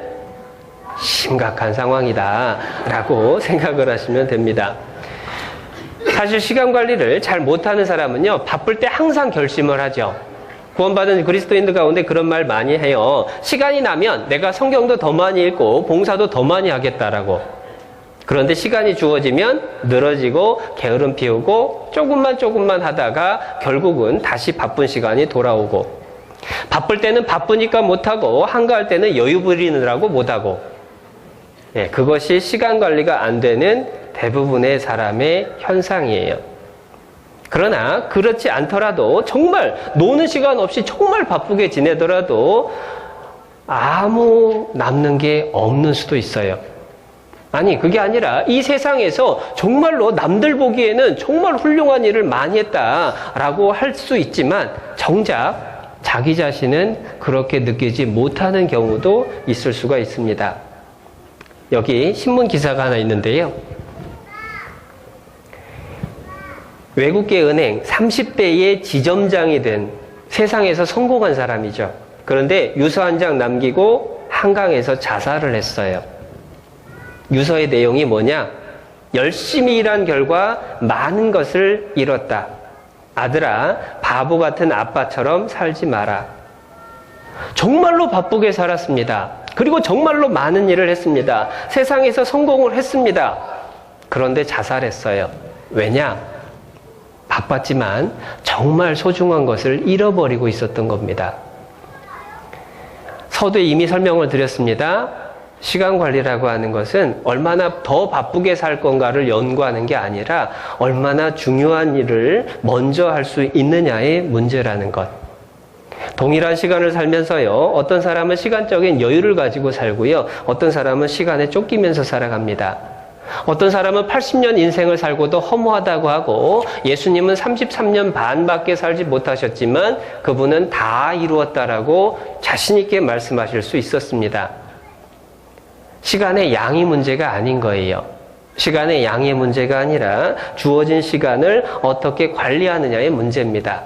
심각한 상황이다 라고 생각을 하시면 됩니다. 사실 시간관리를 잘 못하는 사람은요, 바쁠 때 항상 결심을 하죠. 구원받은 그리스도인들 가운데 그런 말 많이 해요. 시간이 나면 내가 성경도 더 많이 읽고 봉사도 더 많이 하겠다라고. 그런데 시간이 주어지면 늘어지고 게으름 피우고 조금만 하다가 결국은 다시 바쁜 시간이 돌아오고, 바쁠 때는 바쁘니까 못하고 한가할 때는 여유 부리느라고 못하고, 네, 그것이 시간 관리가 안 되는 대부분의 사람의 현상이에요. 그러나 그렇지 않더라도, 정말 노는 시간 없이 정말 바쁘게 지내더라도 아무 남는 게 없는 수도 있어요. 아니, 그게 아니라 이 세상에서 정말로 남들 보기에는 정말 훌륭한 일을 많이 했다라고 할 수 있지만 정작 자기 자신은 그렇게 느끼지 못하는 경우도 있을 수가 있습니다. 여기 신문 기사가 하나 있는데요. 외국계 은행 30대의 지점장이 된 세상에서 성공한 사람이죠. 그런데 유서 한 장 남기고 한강에서 자살을 했어요. 유서의 내용이 뭐냐? 열심히 일한 결과 많은 것을 잃었다. 아들아, 바보 같은 아빠처럼 살지 마라. 정말로 바쁘게 살았습니다. 그리고 정말로 많은 일을 했습니다. 세상에서 성공을 했습니다. 그런데 자살했어요. 왜냐? 바빴지만 정말 소중한 것을 잃어버리고 있었던 겁니다. 서두에 이미 설명을 드렸습니다. 시간 관리라고 하는 것은 얼마나 더 바쁘게 살 건가를 연구하는 게 아니라 얼마나 중요한 일을 먼저 할 수 있느냐의 문제라는 것. 동일한 시간을 살면서요, 어떤 사람은 시간적인 여유를 가지고 살고요, 어떤 사람은 시간에 쫓기면서 살아갑니다. 어떤 사람은 80년 인생을 살고도 허무하다고 하고, 예수님은 33년 반밖에 살지 못하셨지만 그분은 다 이루었다라고 자신 있게 말씀하실 수 있었습니다. 시간의 양이 문제가 아닌 거예요. 시간의 양의 문제가 아니라 주어진 시간을 어떻게 관리하느냐의 문제입니다.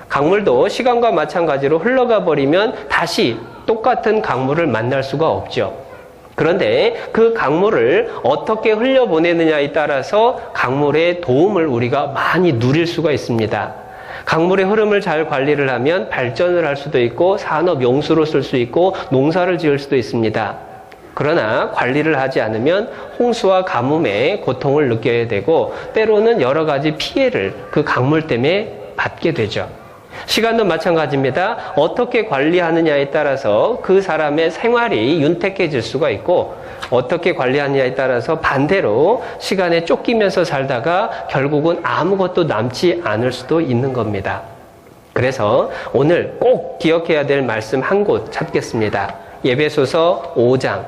강물도 시간과 마찬가지로 흘러가 버리면 다시 똑같은 강물을 만날 수가 없죠. 그런데 그 강물을 어떻게 흘려보내느냐에 따라서 강물의 도움을 우리가 많이 누릴 수가 있습니다. 강물의 흐름을 잘 관리를 하면 발전을 할 수도 있고 산업 용수로 쓸 수 있고 농사를 지을 수도 있습니다. 그러나 관리를 하지 않으면 홍수와 가뭄의 고통을 느껴야 되고, 때로는 여러 가지 피해를 그 강물 때문에 받게 되죠. 시간도 마찬가지입니다. 어떻게 관리하느냐에 따라서 그 사람의 생활이 윤택해질 수가 있고, 어떻게 관리하느냐에 따라서 반대로 시간에 쫓기면서 살다가 결국은 아무것도 남지 않을 수도 있는 겁니다. 그래서 오늘 꼭 기억해야 될 말씀 한 곳 찾겠습니다. 에베소서 5장.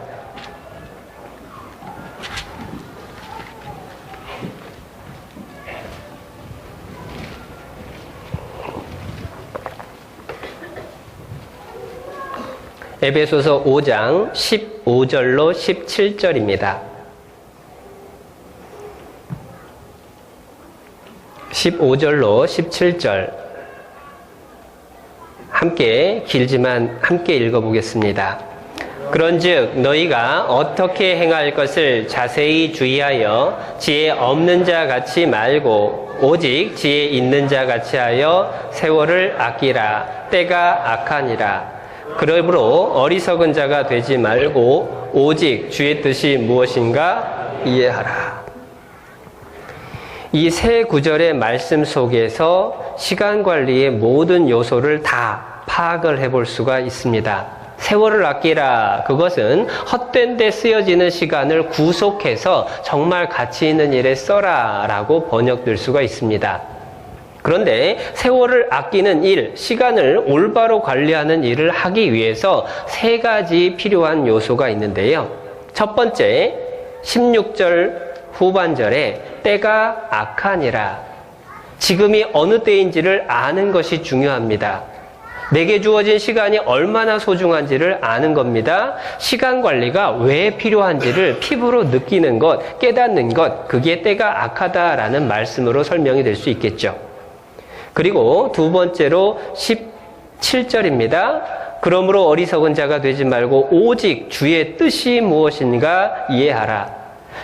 에베소서 5장 15절로 17절입니다. 15절로 17절 함께 길지만 함께 읽어보겠습니다. 그런즉 너희가 어떻게 행할 것을 자세히 주의하여 지혜 없는 자 같이 말고 오직 지혜 있는 자 같이 하여 세월을 아끼라. 때가 악하니라. 그러므로 어리석은 자가 되지 말고 오직 주의 뜻이 무엇인가 이해하라. 이 세 구절의 말씀 속에서 시간 관리의 모든 요소를 다 파악을 해볼 수가 있습니다. 세월을 아끼라. 그것은 헛된 데 쓰여지는 시간을 구속해서 정말 가치 있는 일에 써라 라고 번역될 수가 있습니다. 그런데 세월을 아끼는 일, 시간을 올바로 관리하는 일을 하기 위해서 세 가지 필요한 요소가 있는데요. 첫 번째, 16절 후반절에 때가 악하니라. 지금이 어느 때인지를 아는 것이 중요합니다. 내게 주어진 시간이 얼마나 소중한지를 아는 겁니다. 시간 관리가 왜 필요한지를 피부로 느끼는 것, 깨닫는 것, 그게 때가 악하다라는 말씀으로 설명이 될 수 있겠죠. 그리고 두 번째로 17절입니다. 그러므로 어리석은 자가 되지 말고 오직 주의 뜻이 무엇인가 이해하라.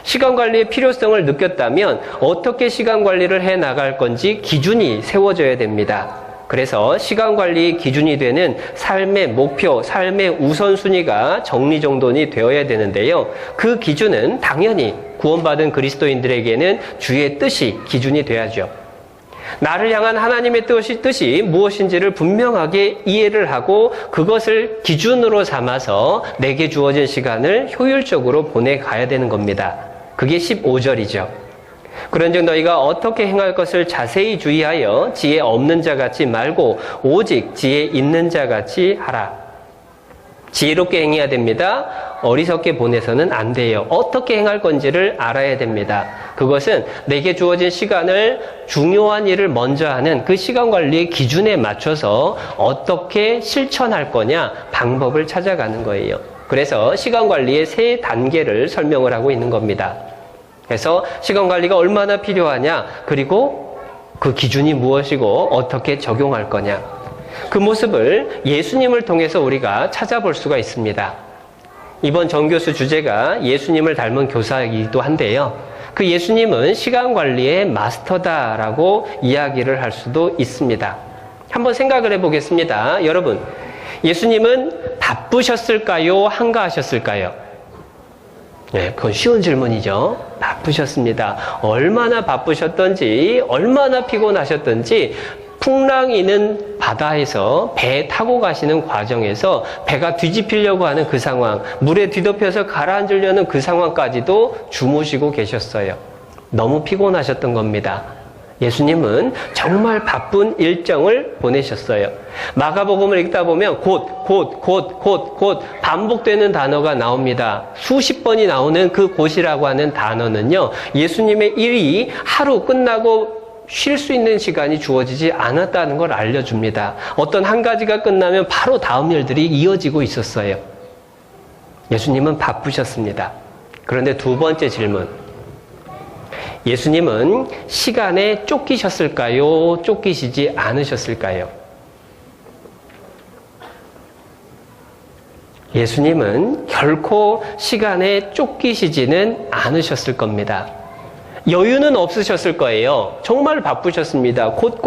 시간 관리의 필요성을 느꼈다면 어떻게 시간 관리를 해 나갈 건지 기준이 세워져야 됩니다. 그래서 시간 관리의 기준이 되는 삶의 목표, 삶의 우선순위가 정리정돈이 되어야 되는데요. 그 기준은 당연히 구원받은 그리스도인들에게는 주의 뜻이 기준이 돼야죠. 나를 향한 하나님의 뜻이 무엇인지를 분명하게 이해를 하고 그것을 기준으로 삼아서 내게 주어진 시간을 효율적으로 보내가야 되는 겁니다. 그게 15절이죠. 그런즉 너희가 어떻게 행할 것을 자세히 주의하여 지혜 없는 자같이 말고 오직 지혜 있는 자같이 하라. 지혜롭게 행해야 됩니다. 어리석게 보내서는 안 돼요. 어떻게 행할 건지를 알아야 됩니다. 그것은 내게 주어진 시간을 중요한 일을 먼저 하는 그 시간 관리의 기준에 맞춰서 어떻게 실천할 거냐 방법을 찾아가는 거예요. 그래서 시간 관리의 세 단계를 설명을 하고 있는 겁니다. 그래서 시간 관리가 얼마나 필요하냐, 그리고 그 기준이 무엇이고 어떻게 적용할 거냐, 그 모습을 예수님을 통해서 우리가 찾아볼 수가 있습니다. 이번 정교수 주제가 예수님을 닮은 교사이기도 한데요. 그 예수님은 시간 관리의 마스터다라고 이야기를 할 수도 있습니다. 한번 생각을 해보겠습니다. 여러분, 예수님은 바쁘셨을까요? 한가하셨을까요? 네, 그건 쉬운 질문이죠. 바쁘셨습니다. 얼마나 바쁘셨던지, 얼마나 피곤하셨던지, 풍랑이는 바다에서 배 타고 가시는 과정에서 배가 뒤집히려고 하는 그 상황, 물에 뒤덮여서 가라앉으려는 그 상황까지도 주무시고 계셨어요. 너무 피곤하셨던 겁니다. 예수님은 정말 바쁜 일정을 보내셨어요. 마가복음을 읽다 보면 곧 반복되는 단어가 나옵니다. 수십 번이 나오는 그 곧이라고 하는 단어는요, 예수님의 일이 하루 끝나고 쉴 수 있는 시간이 주어지지 않았다는 걸 알려줍니다. 어떤 한 가지가 끝나면 바로 다음 일들이 이어지고 있었어요. 예수님은 바쁘셨습니다. 그런데 두 번째 질문. 예수님은 시간에 쫓기셨을까요? 쫓기시지 않으셨을까요? 예수님은 결코 시간에 쫓기시지는 않으셨을 겁니다. 여유는 없으셨을 거예요. 정말 바쁘셨습니다. 곧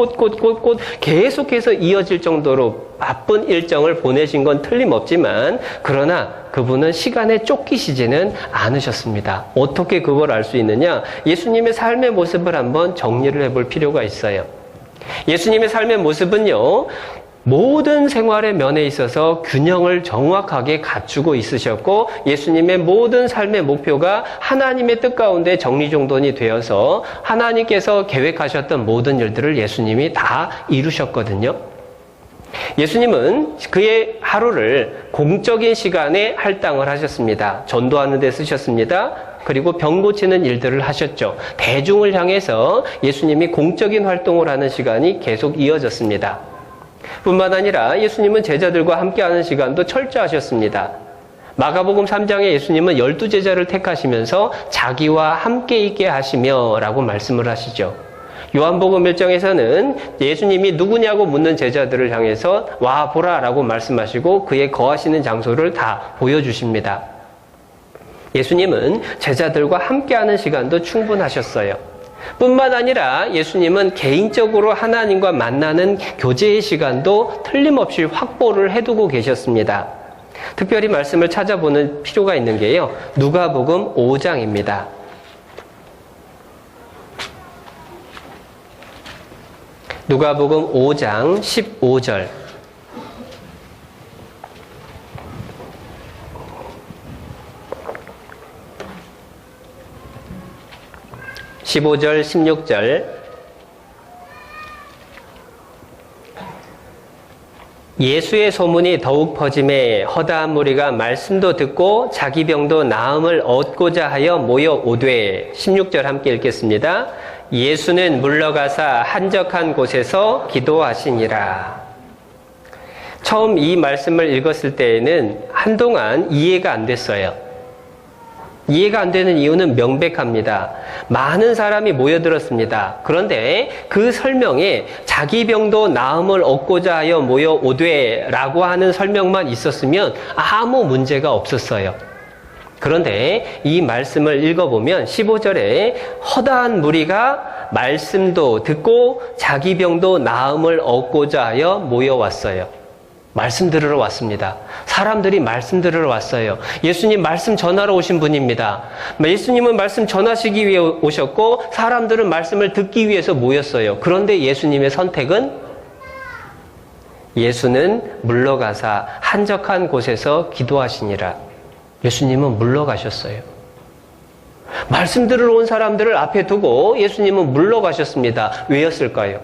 계속해서 이어질 정도로 바쁜 일정을 보내신 건 틀림없지만, 그러나 그분은 시간에 쫓기시지는 않으셨습니다. 어떻게 그걸 알 수 있느냐? 예수님의 삶의 모습을 한번 정리를 해볼 필요가 있어요. 예수님의 삶의 모습은요, 모든 생활의 면에 있어서 균형을 정확하게 갖추고 있으셨고, 예수님의 모든 삶의 목표가 하나님의 뜻 가운데 정리정돈이 되어서 하나님께서 계획하셨던 모든 일들을 예수님이 다 이루셨거든요. 예수님은 그의 하루를 공적인 시간에 할당을 하셨습니다. 전도하는 데 쓰셨습니다. 그리고 병 고치는 일들을 하셨죠. 대중을 향해서 예수님이 공적인 활동을 하는 시간이 계속 이어졌습니다. 뿐만 아니라 예수님은 제자들과 함께하는 시간도 철저하셨습니다. 마가복음 3장에 예수님은 12제자를 택하시면서 자기와 함께 있게 하시며 라고 말씀을 하시죠. 요한복음 1장에서는 예수님이 누구냐고 묻는 제자들을 향해서 와 보라 라고 말씀하시고 그의 거하시는 장소를 다 보여주십니다. 예수님은 제자들과 함께하는 시간도 충분하셨어요. 뿐만 아니라 예수님은 개인적으로 하나님과 만나는 교제의 시간도 틀림없이 확보를 해두고 계셨습니다. 특별히 말씀을 찾아보는 필요가 있는 게요. 누가복음 5장입니다. 누가복음 5장 15절. 15절, 16절. 예수의 소문이 더욱 퍼짐에 허다한 무리가 말씀도 듣고 자기 병도 나음을 얻고자 하여 모여 오되. 16절 함께 읽겠습니다. 예수는 물러가사 한적한 곳에서 기도하시니라. 처음 이 말씀을 읽었을 때에는 한동안 이해가 안 됐어요. 이해가 안 되는 이유는 명백합니다. 많은 사람이 모여들었습니다. 그런데 그 설명에 자기 병도 나음을 얻고자 하여 모여 오되 라고 하는 설명만 있었으면 아무 문제가 없었어요. 그런데 이 말씀을 읽어보면 15절에 허다한 무리가 말씀도 듣고 자기 병도 나음을 얻고자 하여 모여왔어요. 말씀 들으러 왔습니다. 사람들이 말씀 들으러 왔어요. 예수님 말씀 전하러 오신 분입니다. 예수님은 말씀 전하시기 위해 오셨고 사람들은 말씀을 듣기 위해서 모였어요. 그런데 예수님의 선택은 예수는 물러가사 한적한 곳에서 기도하시니라. 예수님은 물러가셨어요. 말씀 들으러 온 사람들을 앞에 두고 예수님은 물러가셨습니다. 왜였을까요?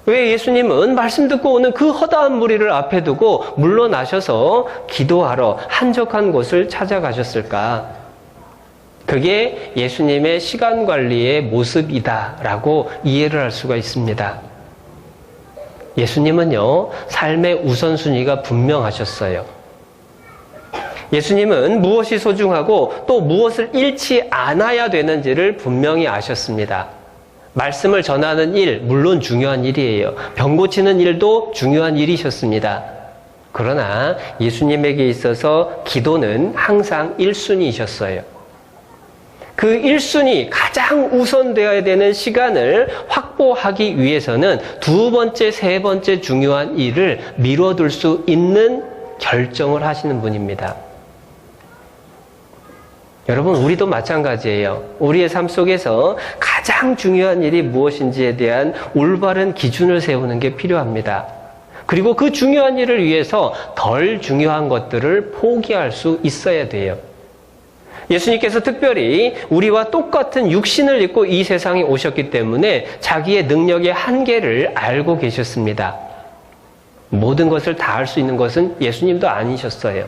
왜 예수님은 말씀 듣고 오는 그 허다한 무리를 앞에 두고 물러나셔서 기도하러 한적한 곳을 찾아가셨을까? 그게 예수님의 시간 관리의 모습이다라고 이해를 할 수가 있습니다. 예수님은요, 삶의 우선순위가 분명하셨어요. 예수님은 무엇이 소중하고 또 무엇을 잃지 않아야 되는지를 분명히 아셨습니다. 말씀을 전하는 일, 물론 중요한 일이에요. 병 고치는 일도 중요한 일이셨습니다. 그러나 예수님에게 있어서 기도는 항상 1순위이셨어요. 그 1순위, 가장 우선되어야 되는 시간을 확보하기 위해서는 두 번째, 세 번째 중요한 일을 미뤄둘 수 있는 결정을 하시는 분입니다. 여러분, 우리도 마찬가지예요. 우리의 삶 속에서 가장 중요한 일이 무엇인지에 대한 올바른 기준을 세우는 게 필요합니다. 그리고 그 중요한 일을 위해서 덜 중요한 것들을 포기할 수 있어야 돼요. 예수님께서 특별히 우리와 똑같은 육신을 입고 이 세상에 오셨기 때문에 자기의 능력의 한계를 알고 계셨습니다. 모든 것을 다 할 수 있는 것은 예수님도 아니셨어요.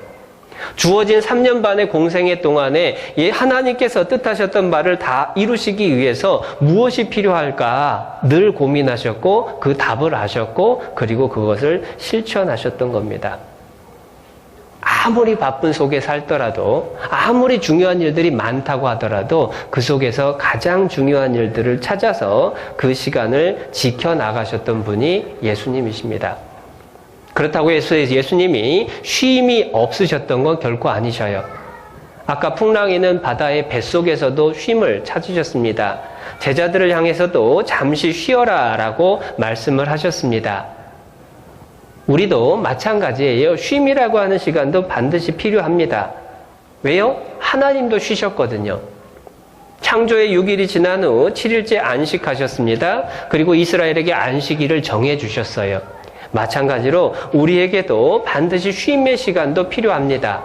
주어진 3년 반의 공생애 동안에 하나님께서 뜻하셨던 바를 다 이루시기 위해서 무엇이 필요할까 늘 고민하셨고 그 답을 아셨고 그리고 그것을 실천하셨던 겁니다. 아무리 바쁜 속에 살더라도 아무리 중요한 일들이 많다고 하더라도 그 속에서 가장 중요한 일들을 찾아서 그 시간을 지켜나가셨던 분이 예수님이십니다. 그렇다고 해서 예수님이 쉼이 없으셨던 건 결코 아니셔요. 아까 풍랑이는 바다의 뱃속에서도 쉼을 찾으셨습니다. 제자들을 향해서도 잠시 쉬어라 라고 말씀을 하셨습니다. 우리도 마찬가지예요. 쉼이라고 하는 시간도 반드시 필요합니다. 왜요? 하나님도 쉬셨거든요. 창조의 6일이 지난 후 7일째 안식하셨습니다. 그리고 이스라엘에게 안식일을 정해주셨어요. 마찬가지로 우리에게도 반드시 쉼의 시간도 필요합니다.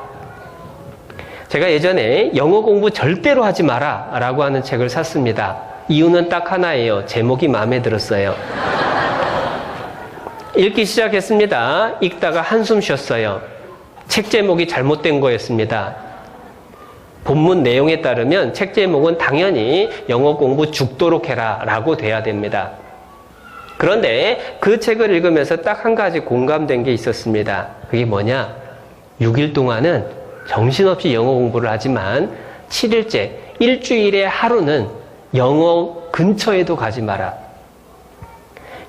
제가 예전에 영어 공부 절대로 하지 마라 라고 하는 책을 샀습니다. 이유는 딱 하나예요. 제목이 마음에 들었어요. 읽기 시작했습니다. 읽다가 한숨 쉬었어요. 책 제목이 잘못된 거였습니다. 본문 내용에 따르면 책 제목은 당연히 영어 공부 죽도록 해라 라고 돼야 됩니다. 그런데 그 책을 읽으면서 딱 한 가지 공감된 게 있었습니다. 그게 뭐냐? 6일 동안은 정신없이 영어 공부를 하지만 7일째, 일주일에 하루는 영어 근처에도 가지 마라.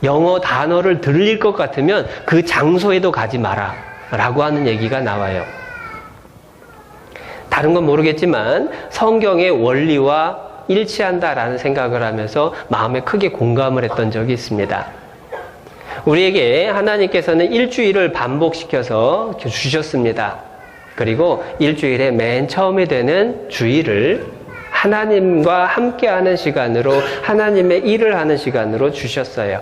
영어 단어를 들릴 것 같으면 그 장소에도 가지 마라 라고 하는 얘기가 나와요. 다른 건 모르겠지만 성경의 원리와 일치한다라는 생각을 하면서 마음에 크게 공감을 했던 적이 있습니다. 우리에게 하나님께서는 일주일을 반복시켜서 주셨습니다. 그리고 일주일의 맨 처음에 되는 주일을 하나님과 함께하는 시간으로, 하나님의 일을 하는 시간으로 주셨어요.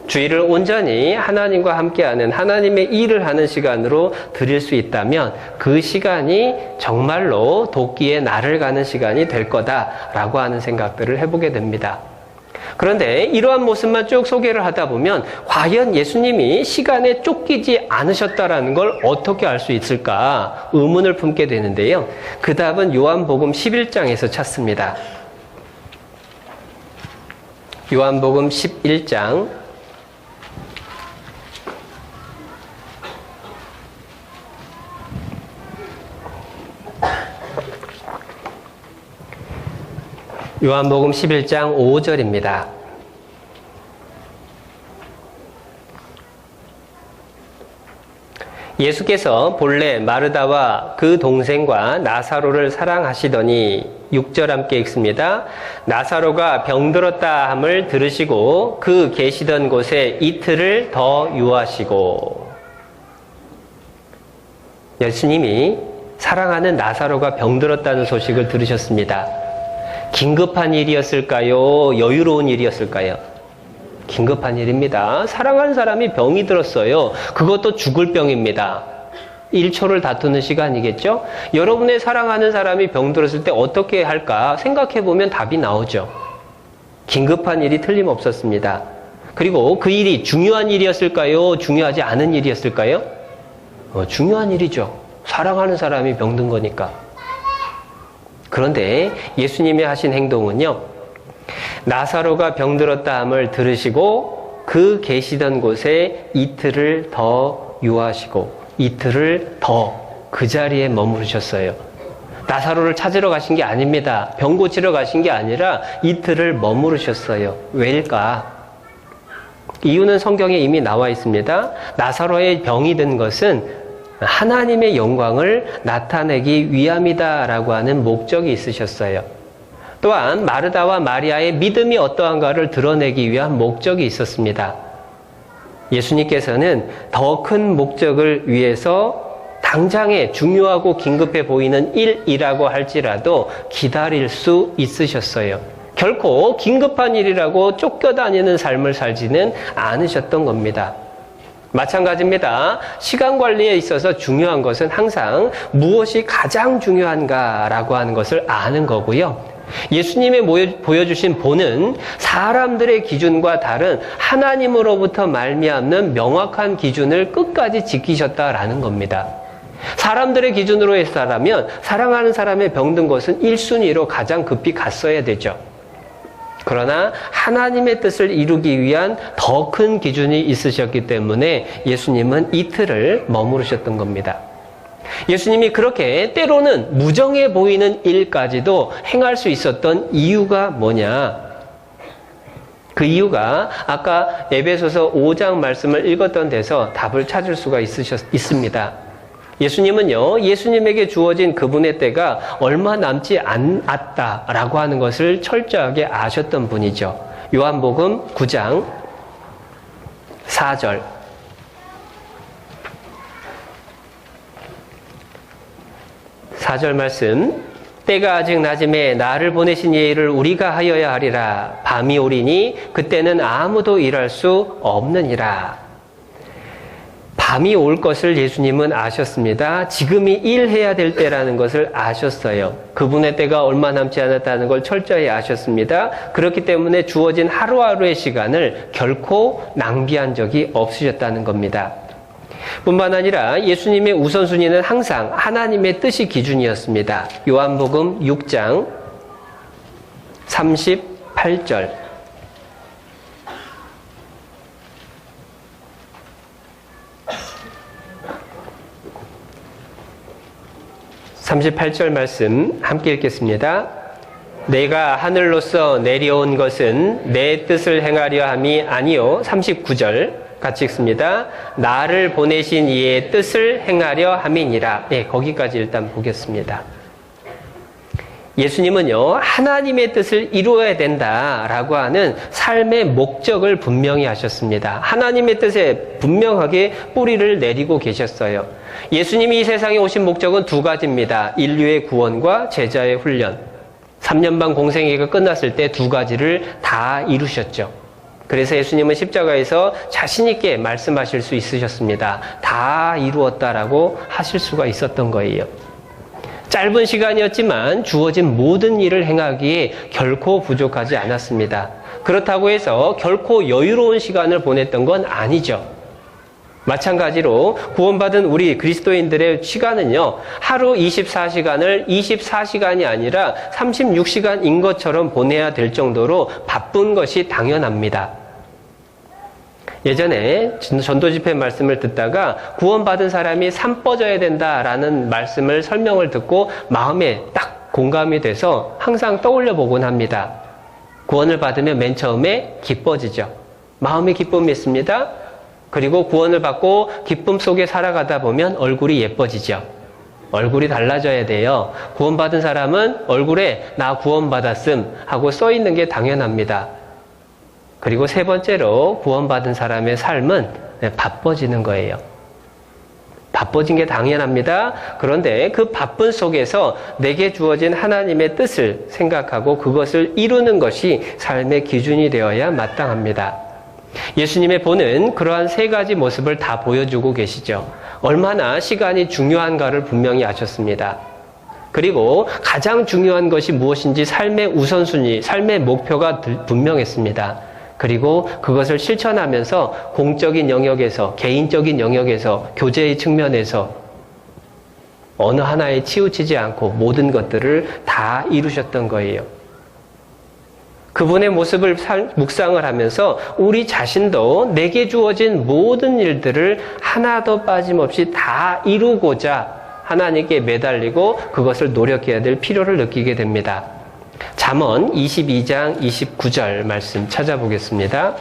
주일을 온전히 하나님과 함께하는, 하나님의 일을 하는 시간으로 드릴 수 있다면 그 시간이 정말로 돕기에 나를 가는 시간이 될 거다라고 하는 생각들을 해보게 됩니다. 그런데 이러한 모습만 쭉 소개를 하다 보면 과연 예수님이 시간에 쫓기지 않으셨다라는 걸 어떻게 알 수 있을까 의문을 품게 되는데요. 그 답은 요한복음 11장에서 찾습니다. 요한복음 11장 요한복음 11장 5절입니다. 예수께서 본래 마르다와 그 동생과 나사로를 사랑하시더니 6절 함께 읽습니다. 나사로가 병들었다 함을 들으시고 그 계시던 곳에 이틀을 더 유하시고. 예수님이 사랑하는 나사로가 병들었다는 소식을 들으셨습니다. 긴급한 일이었을까요? 여유로운 일이었을까요? 긴급한 일입니다. 사랑하는 사람이 병이 들었어요. 그것도 죽을 병입니다. 1초를 다투는 시간이겠죠? 여러분의 사랑하는 사람이 병 들었을 때 어떻게 할까 생각해보면 답이 나오죠. 긴급한 일이 틀림없었습니다. 그리고 그 일이 중요한 일이었을까요? 중요하지 않은 일이었을까요? 중요한 일이죠. 사랑하는 사람이 병든 거니까. 그런데 예수님이 하신 행동은요, 나사로가 병들었다 함을 들으시고 그 계시던 곳에 이틀을 더 유하시고 이틀을 더 그 자리에 머무르셨어요. 나사로를 찾으러 가신 게 아닙니다. 병 고치러 가신 게 아니라 이틀을 머무르셨어요. 왜일까? 이유는 성경에 이미 나와 있습니다. 나사로의 병이 든 것은 하나님의 영광을 나타내기 위함이다라고 하는 목적이 있으셨어요. 또한 마르다와 마리아의 믿음이 어떠한가를 드러내기 위한 목적이 있었습니다. 예수님께서는 더 큰 목적을 위해서 당장에 중요하고 긴급해 보이는 일이라고 할지라도 기다릴 수 있으셨어요. 결코 긴급한 일이라고 쫓겨다니는 삶을 살지는 않으셨던 겁니다. 마찬가지입니다. 시간 관리에 있어서 중요한 것은 항상 무엇이 가장 중요한가라고 하는 것을 아는 거고요. 예수님이 보여주신 본은 사람들의 기준과 다른 하나님으로부터 말미암는 명확한 기준을 끝까지 지키셨다라는 겁니다. 사람들의 기준으로 했다면 사랑하는 사람의 병든 것은 1순위로 가장 급히 갔어야 되죠. 그러나 하나님의 뜻을 이루기 위한 더 큰 기준이 있으셨기 때문에 예수님은 이틀을 머무르셨던 겁니다. 예수님이 그렇게 때로는 무정해 보이는 일까지도 행할 수 있었던 이유가 뭐냐? 그 이유가 아까 에베소서 5장 말씀을 읽었던 데서 답을 찾을 수가 있습니다. 예수님은요, 예수님에게 주어진 그분의 때가 얼마 남지 않았다라고 하는 것을 철저하게 아셨던 분이죠. 요한복음 9장 4절. 4절 말씀. 때가 아직 낮음에 나를 보내신 예를 우리가 하여야 하리라. 밤이 오리니 그때는 아무도 일할 수 없느니라. 밤이 올 것을 예수님은 아셨습니다. 지금이 일해야 될 때라는 것을 아셨어요. 그분의 때가 얼마 남지 않았다는 걸 철저히 아셨습니다. 그렇기 때문에 주어진 하루하루의 시간을 결코 낭비한 적이 없으셨다는 겁니다. 뿐만 아니라 예수님의 우선순위는 항상 하나님의 뜻이 기준이었습니다. 요한복음 6장 38절. 38절 말씀 함께 읽겠습니다. 내가 하늘로서 내려온 것은 내 뜻을 행하려 함이 아니요. 39절 같이 읽습니다. 나를 보내신 이의 뜻을 행하려 함이니라. 네, 거기까지 일단 보겠습니다. 예수님은요, 하나님의 뜻을 이루어야 된다라고 하는 삶의 목적을 분명히 하셨습니다. 하나님의 뜻에 분명하게 뿌리를 내리고 계셨어요. 예수님이 이 세상에 오신 목적은 두 가지입니다. 인류의 구원과 제자의 훈련. 3년 반 공생애가 끝났을 때 두 가지를 다 이루셨죠. 그래서 예수님은 십자가에서 자신 있게 말씀하실 수 있으셨습니다. 다 이루었다라고 하실 수가 있었던 거예요. 짧은 시간이었지만 주어진 모든 일을 행하기에 결코 부족하지 않았습니다. 그렇다고 해서 결코 여유로운 시간을 보냈던 건 아니죠. 마찬가지로 구원받은 우리 그리스도인들의 시간은요, 하루 24시간을 24시간이 아니라 36시간인 것처럼 보내야 될 정도로 바쁜 것이 당연합니다. 예전에 전도 집회 말씀을 듣다가 구원받은 사람이 산 뻗어야 된다라는 말씀을 설명을 듣고 마음에 딱 공감이 돼서 항상 떠올려 보곤 합니다. 구원을 받으면 맨 처음에 기뻐지죠. 마음이 기쁨이 있습니다. 그리고 구원을 받고 기쁨 속에 살아가다 보면 얼굴이 예뻐지죠. 얼굴이 달라져야 돼요. 구원받은 사람은 얼굴에 나 구원받았음 하고 써 있는 게 당연합니다. 그리고 세 번째로 구원받은 사람의 삶은 바빠지는 거예요. 바빠진 게 당연합니다. 그런데 그 바쁜 속에서 내게 주어진 하나님의 뜻을 생각하고 그것을 이루는 것이 삶의 기준이 되어야 마땅합니다. 예수님의 본은 그러한 세 가지 모습을 다 보여주고 계시죠. 얼마나 시간이 중요한가를 분명히 아셨습니다. 그리고 가장 중요한 것이 무엇인지 삶의 우선순위, 삶의 목표가 분명했습니다. 그리고 그것을 실천하면서 공적인 영역에서, 개인적인 영역에서, 교제의 측면에서 어느 하나에 치우치지 않고 모든 것들을 다 이루셨던 거예요. 그분의 모습을 묵상을 하면서 우리 자신도 내게 주어진 모든 일들을 하나도 빠짐없이 다 이루고자 하나님께 매달리고 그것을 노력해야 될 필요를 느끼게 됩니다. 잠언 22장 29절 말씀 찾아보겠습니다.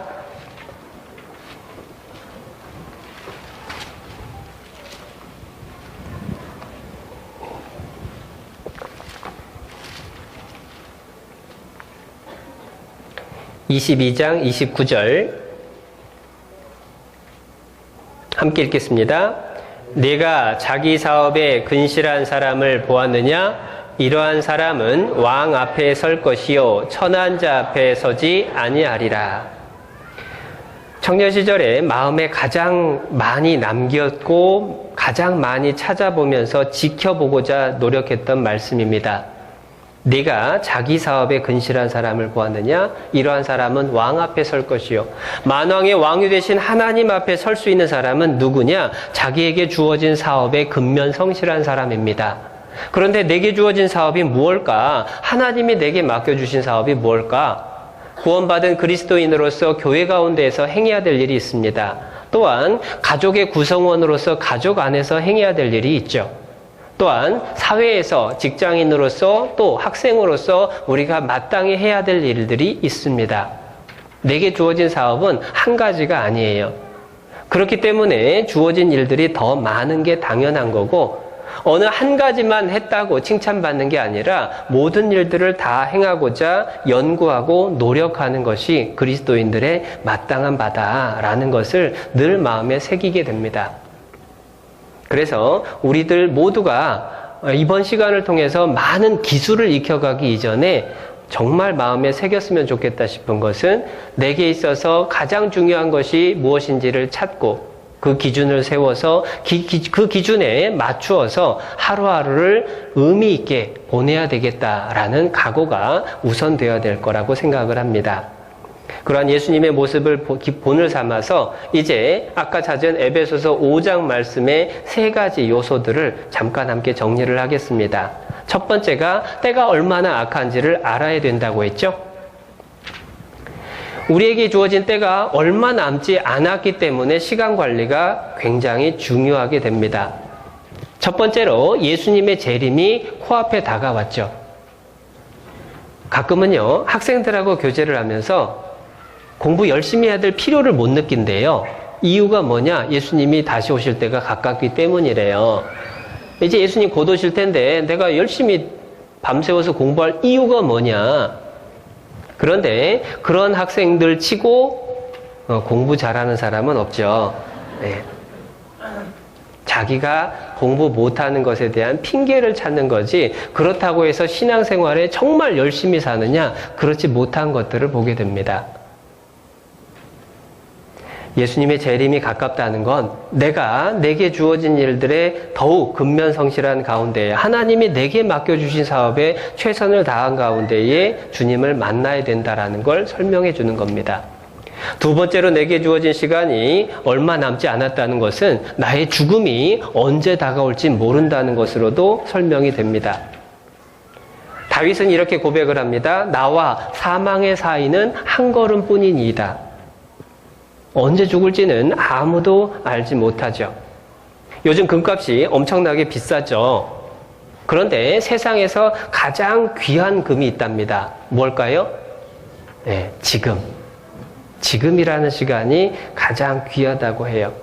(22장 29절) 함께 읽겠습니다. 네가 자기 사업에 근실한 사람을 보았느냐? 이러한 사람은 왕 앞에 설 것이요 천한 자 앞에 서지 아니하리라. 청년 시절에 마음에 가장 많이 남겼고 가장 많이 찾아보면서 지켜보고자 노력했던 말씀입니다. 네가 자기 사업에 근실한 사람을 보았느냐? 이러한 사람은 왕 앞에 설 것이요. 만왕의 왕이 되신 하나님 앞에 설 수 있는 사람은 누구냐? 자기에게 주어진 사업에 근면성실한 사람입니다. 그런데 내게 주어진 사업이 무엇일까? 하나님이 내게 맡겨주신 사업이 무엇일까? 구원받은 그리스도인으로서 교회 가운데에서 행해야 될 일이 있습니다. 또한 가족의 구성원으로서 가족 안에서 행해야 될 일이 있죠. 또한 사회에서 직장인으로서 또 학생으로서 우리가 마땅히 해야 될 일들이 있습니다. 내게 주어진 사업은 한 가지가 아니에요. 그렇기 때문에 주어진 일들이 더 많은 게 당연한 거고 어느 한 가지만 했다고 칭찬받는 게 아니라 모든 일들을 다 행하고자 연구하고 노력하는 것이 그리스도인들의 마땅한 바다라는 것을 늘 마음에 새기게 됩니다. 그래서 우리들 모두가 이번 시간을 통해서 많은 기술을 익혀가기 이전에 정말 마음에 새겼으면 좋겠다 싶은 것은 내게 있어서 가장 중요한 것이 무엇인지를 찾고 그 기준을 세워서 그 기준에 맞추어서 하루하루를 의미 있게 보내야 되겠다라는 각오가 우선되어야 될 거라고 생각을 합니다. 그러한 예수님의 모습을 본을 삼아서 이제 아까 찾은 에베소서 5장 말씀의 3가지 요소들을 잠깐 함께 정리를 하겠습니다. 첫 번째가 때가 얼마나 악한지를 알아야 된다고 했죠. 우리에게 주어진 때가 얼마 남지 않았기 때문에 시간 관리가 굉장히 중요하게 됩니다. 첫 번째로 예수님의 재림이 코앞에 다가왔죠. 가끔은요, 학생들하고 교제를 하면서 공부 열심히 해야 될 필요를 못 느낀대요. 이유가 뭐냐? 예수님이 다시 오실 때가 가깝기 때문이래요. 이제 예수님 곧 오실 텐데 내가 열심히 밤새워서 공부할 이유가 뭐냐? 그런데 그런 학생들 치고 공부 잘하는 사람은 없죠. 네. 자기가 공부 못하는 것에 대한 핑계를 찾는 거지, 그렇다고 해서 신앙생활에 정말 열심히 사느냐? 그렇지 못한 것들을 보게 됩니다. 예수님의 재림이 가깝다는 건 내게 주어진 일들에 더욱 근면성실한 가운데, 하나님이 내게 맡겨주신 사업에 최선을 다한 가운데에 주님을 만나야 된다라는 걸 설명해 주는 겁니다. 두 번째로 내게 주어진 시간이 얼마 남지 않았다는 것은 나의 죽음이 언제 다가올지 모른다는 것으로도 설명이 됩니다. 다윗은 이렇게 고백을 합니다. 나와 사망의 사이는 한 걸음뿐이니이다. 언제 죽을지는 아무도 알지 못하죠. 요즘 금값이 엄청나게 비싸죠. 그런데 세상에서 가장 귀한 금이 있답니다. 뭘까요? 네, 지금. 지금이라는 시간이 가장 귀하다고 해요.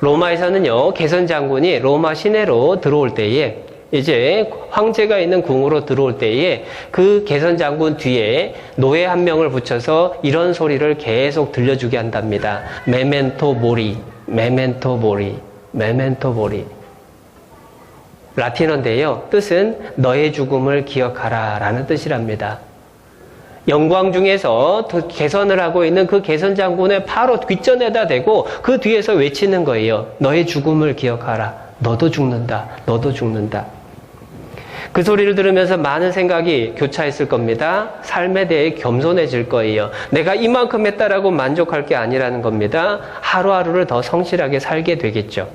로마에서는요, 개선 장군이 로마 시내로 들어올 때에, 이제 황제가 있는 궁으로 들어올 때에 그 개선 장군 뒤에 노예 한 명을 붙여서 이런 소리를 계속 들려주게 한답니다. 메멘토 모리, 메멘토 모리, 메멘토 모리. 라틴어인데요. 뜻은 너의 죽음을 기억하라 라는 뜻이랍니다. 영광 중에서 개선을 하고 있는 그 개선 장군의 바로 뒷전에다 대고 그 뒤에서 외치는 거예요. 너의 죽음을 기억하라. 너도 죽는다. 너도 죽는다. 그 소리를 들으면서 많은 생각이 교차했을 겁니다. 삶에 대해 겸손해질 거예요. 내가 이만큼 했다라고 만족할 게 아니라는 겁니다. 하루하루를 더 성실하게 살게 되겠죠.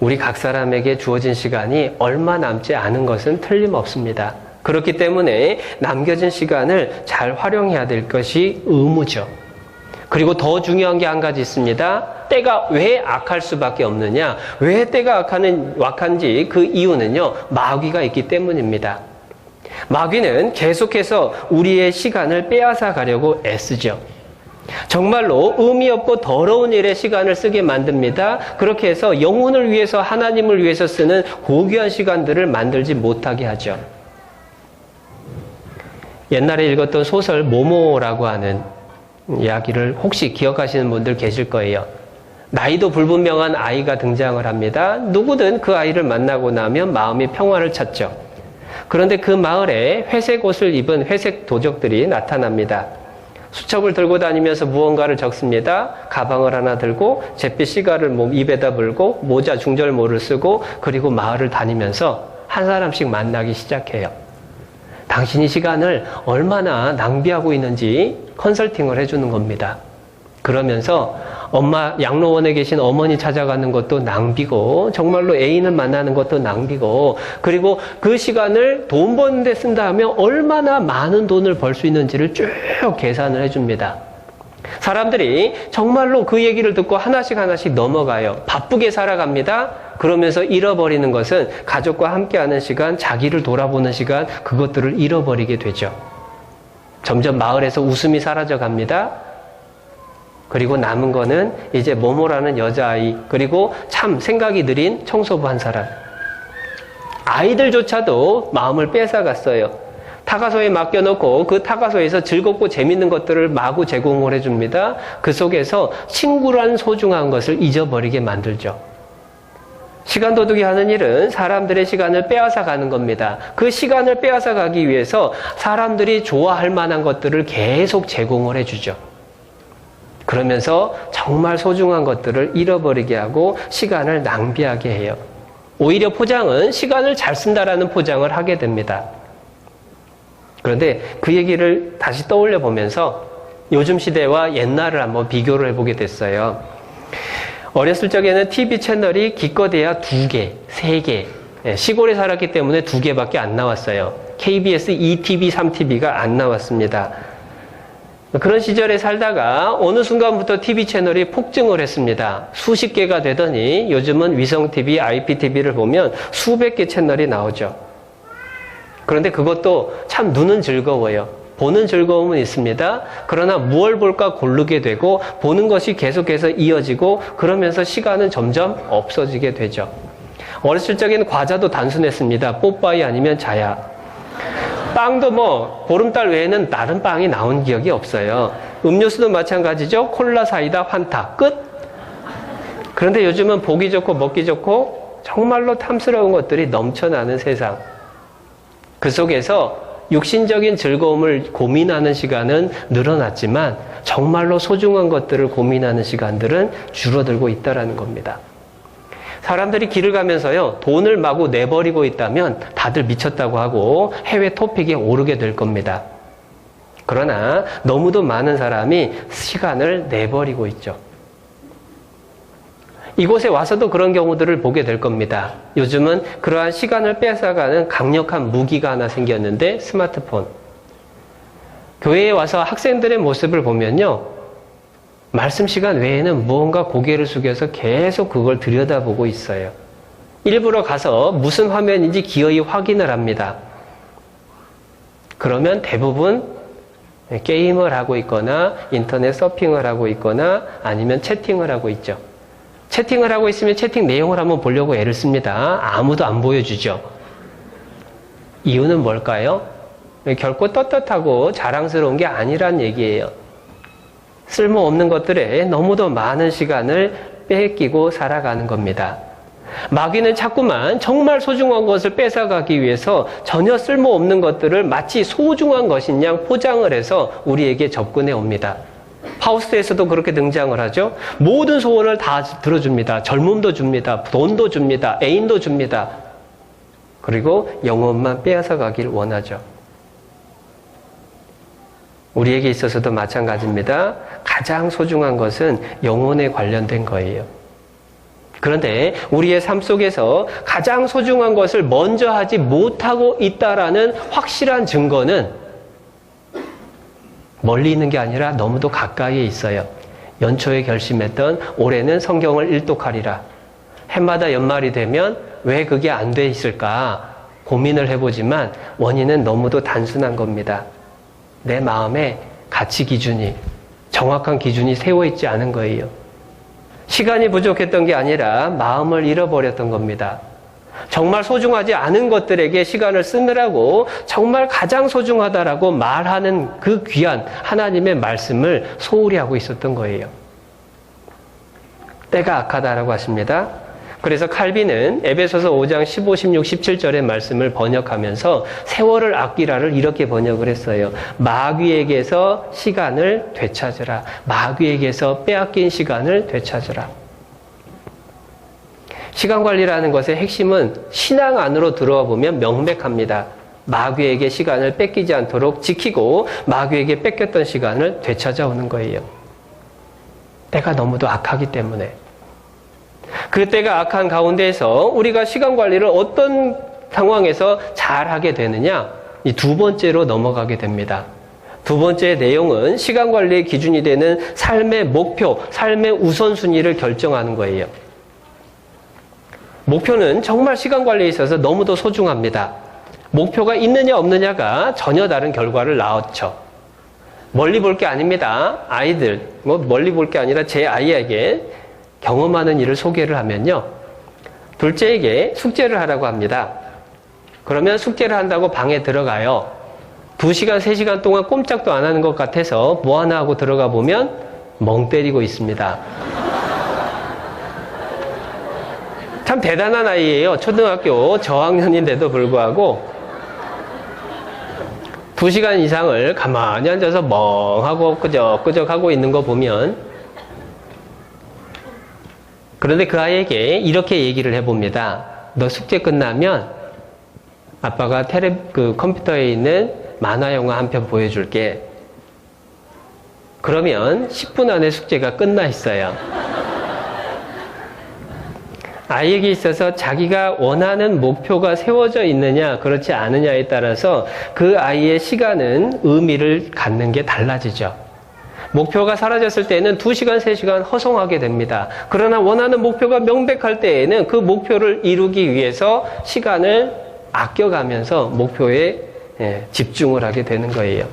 우리 각 사람에게 주어진 시간이 얼마 남지 않은 것은 틀림없습니다. 그렇기 때문에 남겨진 시간을 잘 활용해야 될 것이 의무죠. 그리고 더 중요한 게 한 가지 있습니다. 때가 왜 악할 수밖에 없느냐? 왜 때가 악한지 그 이유는요, 마귀가 있기 때문입니다. 마귀는 계속해서 우리의 시간을 빼앗아 가려고 애쓰죠. 정말로 의미 없고 더러운 일에 시간을 쓰게 만듭니다. 그렇게 해서 영혼을 위해서, 하나님을 위해서 쓰는 고귀한 시간들을 만들지 못하게 하죠. 옛날에 읽었던 소설 모모라고 하는 이야기를 혹시 기억하시는 분들 계실 거예요. 나이도 불분명한 아이가 등장을 합니다. 누구든 그 아이를 만나고 나면 마음이 평화를 찾죠. 그런데 그 마을에 회색 옷을 입은 회색 도적들이 나타납니다. 수첩을 들고 다니면서 무언가를 적습니다. 가방을 하나 들고 잿빛 시가를 입에다 불고 모자 중절모를 쓰고 그리고 마을을 다니면서 한 사람씩 만나기 시작해요. 당신이 시간을 얼마나 낭비하고 있는지 컨설팅을 해주는 겁니다. 그러면서 양로원에 계신 어머니 찾아가는 것도 낭비고, 정말로 애인을 만나는 것도 낭비고, 그리고 그 시간을 돈 버는 데 쓴다 하면 얼마나 많은 돈을 벌 수 있는지를 쭉 계산을 해줍니다. 사람들이 정말로 그 얘기를 듣고 하나씩 넘어가요. 바쁘게 살아갑니다. 그러면서 잃어버리는 것은 가족과 함께하는 시간, 자기를 돌아보는 시간, 그것들을 잃어버리게 되죠. 점점 마을에서 웃음이 사라져 갑니다. 그리고 남은 거는 이제 모모라는 여자아이, 그리고 참 생각이 느린 청소부 한 사람. 아이들조차도 마음을 뺏어갔어요. 타가소에 맡겨놓고 그 타가소에서 즐겁고 재밌는 것들을 마구 제공을 해줍니다. 그 속에서 친구란 소중한 것을 잊어버리게 만들죠. 시간 도둑이 하는 일은 사람들의 시간을 빼앗아 가는 겁니다. 그 시간을 빼앗아 가기 위해서 사람들이 좋아할 만한 것들을 계속 제공을 해주죠. 그러면서 정말 소중한 것들을 잃어버리게 하고 시간을 낭비하게 해요. 오히려 포장은 시간을 잘 쓴다라는 포장을 하게 됩니다. 그런데 그 얘기를 다시 떠올려 보면서 요즘 시대와 옛날을 한번 비교를 해보게 됐어요. 어렸을 적에는 TV 채널이 기껏해야 2개, 3개, 시골에 살았기 때문에 2개밖에 안 나왔어요. KBS 2TV, 3TV가 안 나왔습니다. 그런 시절에 살다가 어느 순간부터 TV 채널이 폭증을 했습니다. 수십 개가 되더니 요즘은 위성TV, IPTV를 보면 수백 개 채널이 나오죠. 그런데 그것도 참 눈은 즐거워요. 보는 즐거움은 있습니다. 그러나 무얼 볼까 고르게 되고 보는 것이 계속해서 이어지고 그러면서 시간은 점점 없어지게 되죠. 어렸을 적에는 과자도 단순했습니다. 뽀빠이 아니면 자야. 빵도 뭐 보름달 외에는 다른 빵이 나온 기억이 없어요. 음료수도 마찬가지죠. 콜라, 사이다, 환타 끝. 그런데 요즘은 보기 좋고 먹기 좋고 정말로 탐스러운 것들이 넘쳐나는 세상. 그 속에서 육신적인 즐거움을 고민하는 시간은 늘어났지만 정말로 소중한 것들을 고민하는 시간들은 줄어들고 있다는 겁니다. 사람들이 길을 가면서요, 돈을 마구 내버리고 있다면 다들 미쳤다고 하고 해외 토픽에 오르게 될 겁니다. 그러나 너무도 많은 사람이 시간을 내버리고 있죠. 이곳에 와서도 그런 경우들을 보게 될 겁니다. 요즘은 그러한 시간을 뺏어가는 강력한 무기가 하나 생겼는데 스마트폰. 교회에 와서 학생들의 모습을 보면요, 말씀 시간 외에는 무언가 고개를 숙여서 계속 그걸 들여다보고 있어요. 일부러 가서 무슨 화면인지 기어이 확인을 합니다. 그러면 대부분 게임을 하고 있거나 인터넷 서핑을 하고 있거나 아니면 채팅을 하고 있죠. 채팅을 하고 있으면 채팅 내용을 한번 보려고 애를 씁니다. 아무도 안 보여주죠. 이유는 뭘까요? 결코 떳떳하고 자랑스러운 게 아니란 얘기예요. 쓸모없는 것들에 너무도 많은 시간을 뺏기고 살아가는 겁니다. 마귀는 자꾸만 정말 소중한 것을 뺏어가기 위해서 전혀 쓸모없는 것들을 마치 소중한 것인 양 포장을 해서 우리에게 접근해 옵니다. 파우스트에서도 그렇게 등장을 하죠. 모든 소원을 다 들어줍니다. 젊음도 줍니다. 돈도 줍니다. 애인도 줍니다. 그리고 영혼만 빼앗아가길 원하죠. 우리에게 있어서도 마찬가지입니다. 가장 소중한 것은 영혼에 관련된 거예요. 그런데 우리의 삶 속에서 가장 소중한 것을 먼저 하지 못하고 있다라는 확실한 증거는 멀리 있는 게 아니라 너무도 가까이에 있어요. 연초에 결심했던 올해는 성경을 일독하리라. 해마다 연말이 되면 왜 그게 안 돼 있을까 고민을 해보지만 원인은 너무도 단순한 겁니다. 내 마음에 가치 기준이, 정확한 기준이 세워있지 않은 거예요. 시간이 부족했던 게 아니라 마음을 잃어버렸던 겁니다. 정말 소중하지 않은 것들에게 시간을 쓰느라고 정말 가장 소중하다라고 말하는 그 귀한 하나님의 말씀을 소홀히 하고 있었던 거예요. 때가 악하다라고 하십니다. 그래서 칼빈은 에베소서 5장 15, 16, 17절의 말씀을 번역하면서 세월을 아끼라를 이렇게 번역을 했어요. 마귀에게서 시간을 되찾으라. 마귀에게서 빼앗긴 시간을 되찾으라. 시간 관리라는 것의 핵심은 신앙 안으로 들어와 보면 명백합니다. 마귀에게 시간을 뺏기지 않도록 지키고 마귀에게 뺏겼던 시간을 되찾아오는 거예요. 때가 너무도 악하기 때문에. 그 때가 악한 가운데에서 우리가 시간 관리를 어떤 상황에서 잘 하게 되느냐? 이 두 번째로 넘어가게 됩니다. 두 번째 내용은 시간 관리의 기준이 되는 삶의 목표, 삶의 우선순위를 결정하는 거예요. 목표는 정말 시간 관리에 있어서 너무도 소중합니다. 목표가 있느냐 없느냐가 전혀 다른 결과를 낳았죠. 멀리 볼 게 아닙니다. 아이들, 멀리 볼 게 아니라 제 아이에게 경험하는 일을 소개를 하면요. 둘째에게 숙제를 하라고 합니다. 그러면 숙제를 한다고 방에 들어가요. 2시간, 3시간 동안 꼼짝도 안 하는 것 같아서 뭐 하나 하고 들어가 보면 멍 때리고 있습니다. 참 대단한 아이예요. 초등학교 저학년인데도 불구하고 2시간 이상을 가만히 앉아서 멍하고 끄적끄적 하고 있는 거 보면 그런데 그 아이에게 이렇게 얘기를 해봅니다. 너 숙제 끝나면 아빠가 컴퓨터에 있는 만화 영화 한 편 보여줄게. 그러면 10분 안에 숙제가 끝나 있어요. 아이에게 있어서 자기가 원하는 목표가 세워져 있느냐 그렇지 않느냐에 따라서 그 아이의 시간은 의미를 갖는 게 달라지죠. 목표가 사라졌을 때에는 2시간, 3시간 허송하게 됩니다. 그러나 원하는 목표가 명백할 때에는 그 목표를 이루기 위해서 시간을 아껴가면서 목표에 집중을 하게 되는 거예요.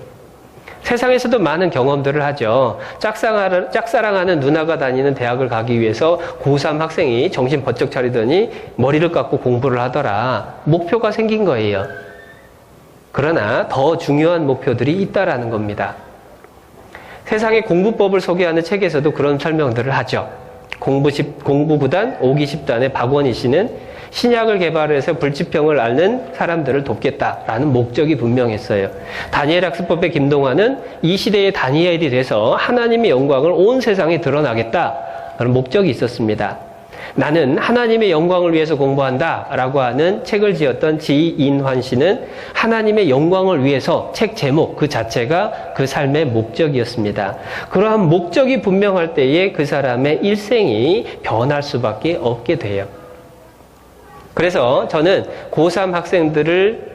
세상에서도 많은 경험들을 하죠. 짝사랑하는 누나가 다니는 대학을 가기 위해서 고3 학생이 정신 번쩍 차리더니 머리를 깎고 공부를 하더라. 목표가 생긴 거예요. 그러나 더 중요한 목표들이 있다라는 겁니다. 세상의 공부법을 소개하는 책에서도 그런 설명들을 하죠. 공부부단 오기 쉽단의 박원희 씨는 신약을 개발해서 불치병을 앓는 사람들을 돕겠다라는 목적이 분명했어요. 다니엘 학습법의 김동완은 이 시대의 다니엘이 돼서 하나님의 영광을 온 세상에 드러나겠다라는 목적이 있었습니다. 나는 하나님의 영광을 위해서 공부한다라고 하는 책을 지었던 지인환 씨는 하나님의 영광을 위해서 책 제목 그 자체가 그 삶의 목적이었습니다. 그러한 목적이 분명할 때에 그 사람의 일생이 변할 수밖에 없게 돼요. 그래서 저는 고3 학생들을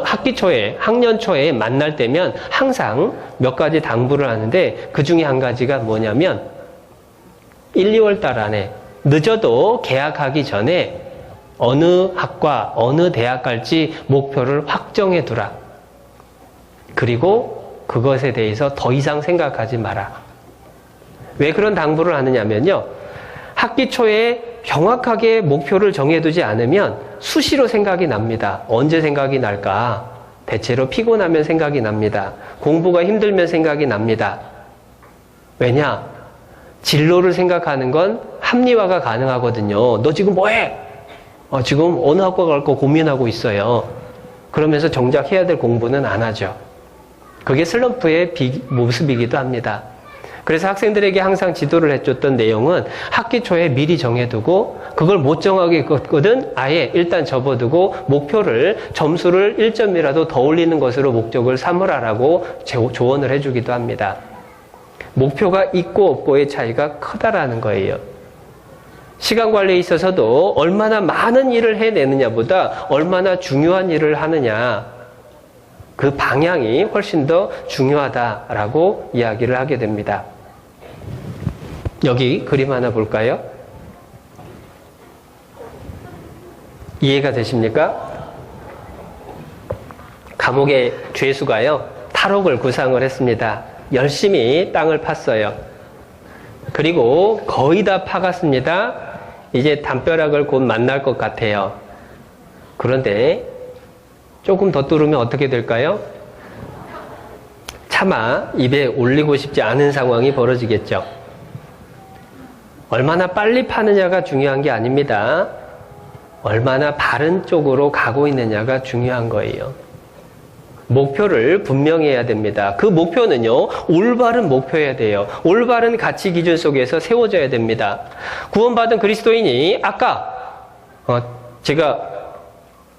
학기 초에, 학년 초에 만날 때면 항상 몇 가지 당부를 하는데 그 중에 한 가지가 뭐냐면 1, 2월 달 안에 늦어도 개학하기 전에 어느 학과, 어느 대학 갈지 목표를 확정해 두라. 그리고 그것에 대해서 더 이상 생각하지 마라. 왜 그런 당부를 하느냐면요. 학기 초에 정확하게 목표를 정해두지 않으면 수시로 생각이 납니다. 언제 생각이 날까? 대체로 피곤하면 생각이 납니다. 공부가 힘들면 생각이 납니다. 왜냐? 진로를 생각하는 건 합리화가 가능하거든요. 너 지금 뭐해? 지금 어느 학과 갈까 고민하고 있어요. 그러면서 정작 해야 될 공부는 안 하죠. 그게 슬럼프의 모습이기도 합니다. 그래서 학생들에게 항상 지도를 해줬던 내용은 학기 초에 미리 정해두고 그걸 못 정하겠거든 아예 일단 접어두고 목표를 점수를 1점이라도 더 올리는 것으로 목적을 삼으라라고 조언을 해주기도 합니다. 목표가 있고 없고의 차이가 크다라는 거예요. 시간 관리에 있어서도 얼마나 많은 일을 해내느냐보다 얼마나 중요한 일을 하느냐 그 방향이 훨씬 더 중요하다라고 이야기를 하게 됩니다. 여기 그림 하나 볼까요? 이해가 되십니까? 감옥의 죄수가요, 탈옥을 구상을 했습니다. 열심히 땅을 팠어요. 그리고 거의 다 파갔습니다. 이제 담벼락을 곧 만날 것 같아요. 그런데 조금 더 뚫으면 어떻게 될까요? 차마 입에 올리고 싶지 않은 상황이 벌어지겠죠. 얼마나 빨리 파느냐가 중요한 게 아닙니다. 얼마나 바른 쪽으로 가고 있느냐가 중요한 거예요. 목표를 분명히 해야 됩니다. 그 목표는요, 올바른 목표여야 돼요. 올바른 가치 기준 속에서 세워져야 됩니다. 구원받은 그리스도인이 아까 제가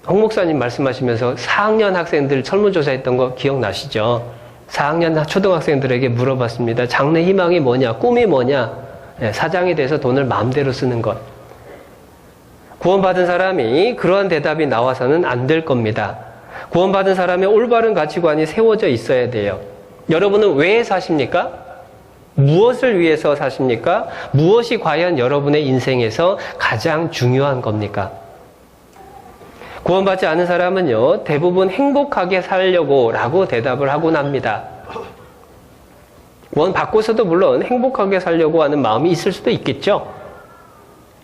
홍 목사님 말씀하시면서 4학년 학생들 설문조사했던 거 기억나시죠? 4학년 초등학생들에게 물어봤습니다. 장래 희망이 뭐냐? 꿈이 뭐냐? 사장이 돼서 돈을 마음대로 쓰는 것. 구원받은 사람이 그러한 대답이 나와서는 안 될 겁니다. 구원받은 사람의 올바른 가치관이 세워져 있어야 돼요. 여러분은 왜 사십니까? 무엇을 위해서 사십니까? 무엇이 과연 여러분의 인생에서 가장 중요한 겁니까? 구원받지 않은 사람은요, 대부분 행복하게 살려고 라고 대답을 하곤 합니다. 구원 받고서도 물론 행복하게 살려고 하는 마음이 있을 수도 있겠죠.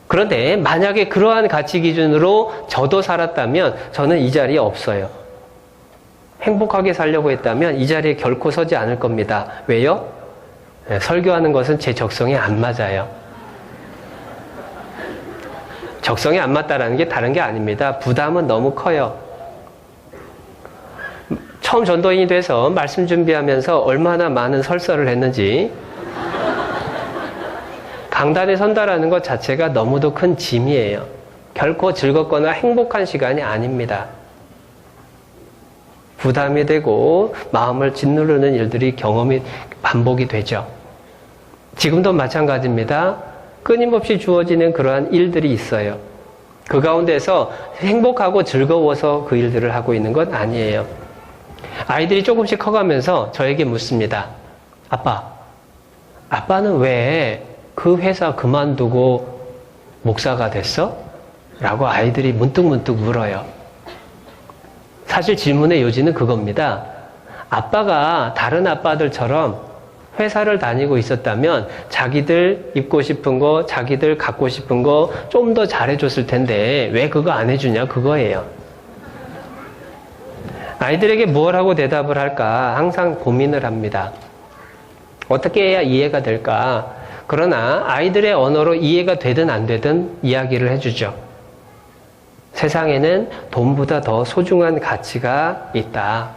그런데 만약에 그러한 가치 기준으로 저도 살았다면 저는 이 자리에 없어요. 행복하게 살려고 했다면 이 자리에 결코 서지 않을 겁니다. 왜요? 설교하는 것은 제 적성에 안 맞아요. 적성에 안 맞다라는 게 다른 게 아닙니다. 부담은 너무 커요. 처음 전도인이 돼서 말씀 준비하면서 얼마나 많은 설설을 했는지 강단에 선다라는 것 자체가 너무도 큰 짐이에요. 결코 즐겁거나 행복한 시간이 아닙니다. 부담이 되고 마음을 짓누르는 일들이 반복이 되죠. 지금도 마찬가지입니다. 끊임없이 주어지는 그러한 일들이 있어요. 그 가운데서 행복하고 즐거워서 그 일들을 하고 있는 건 아니에요. 아이들이 조금씩 커가면서 저에게 묻습니다. 아빠는 왜 그 회사 그만두고 목사가 됐어? 라고 아이들이 문득문득 물어요. 사실 질문의 요지는 그겁니다. 아빠가 다른 아빠들처럼 회사를 다니고 있었다면 자기들 입고 싶은 거, 자기들 갖고 싶은 거 좀 더 잘해줬을 텐데 왜 그거 안 해주냐 그거예요. 아이들에게 뭘 하고 대답을 할까 항상 고민을 합니다. 어떻게 해야 이해가 될까? 그러나 아이들의 언어로 이해가 되든 안 되든 이야기를 해주죠. 세상에는 돈보다 더 소중한 가치가 있다.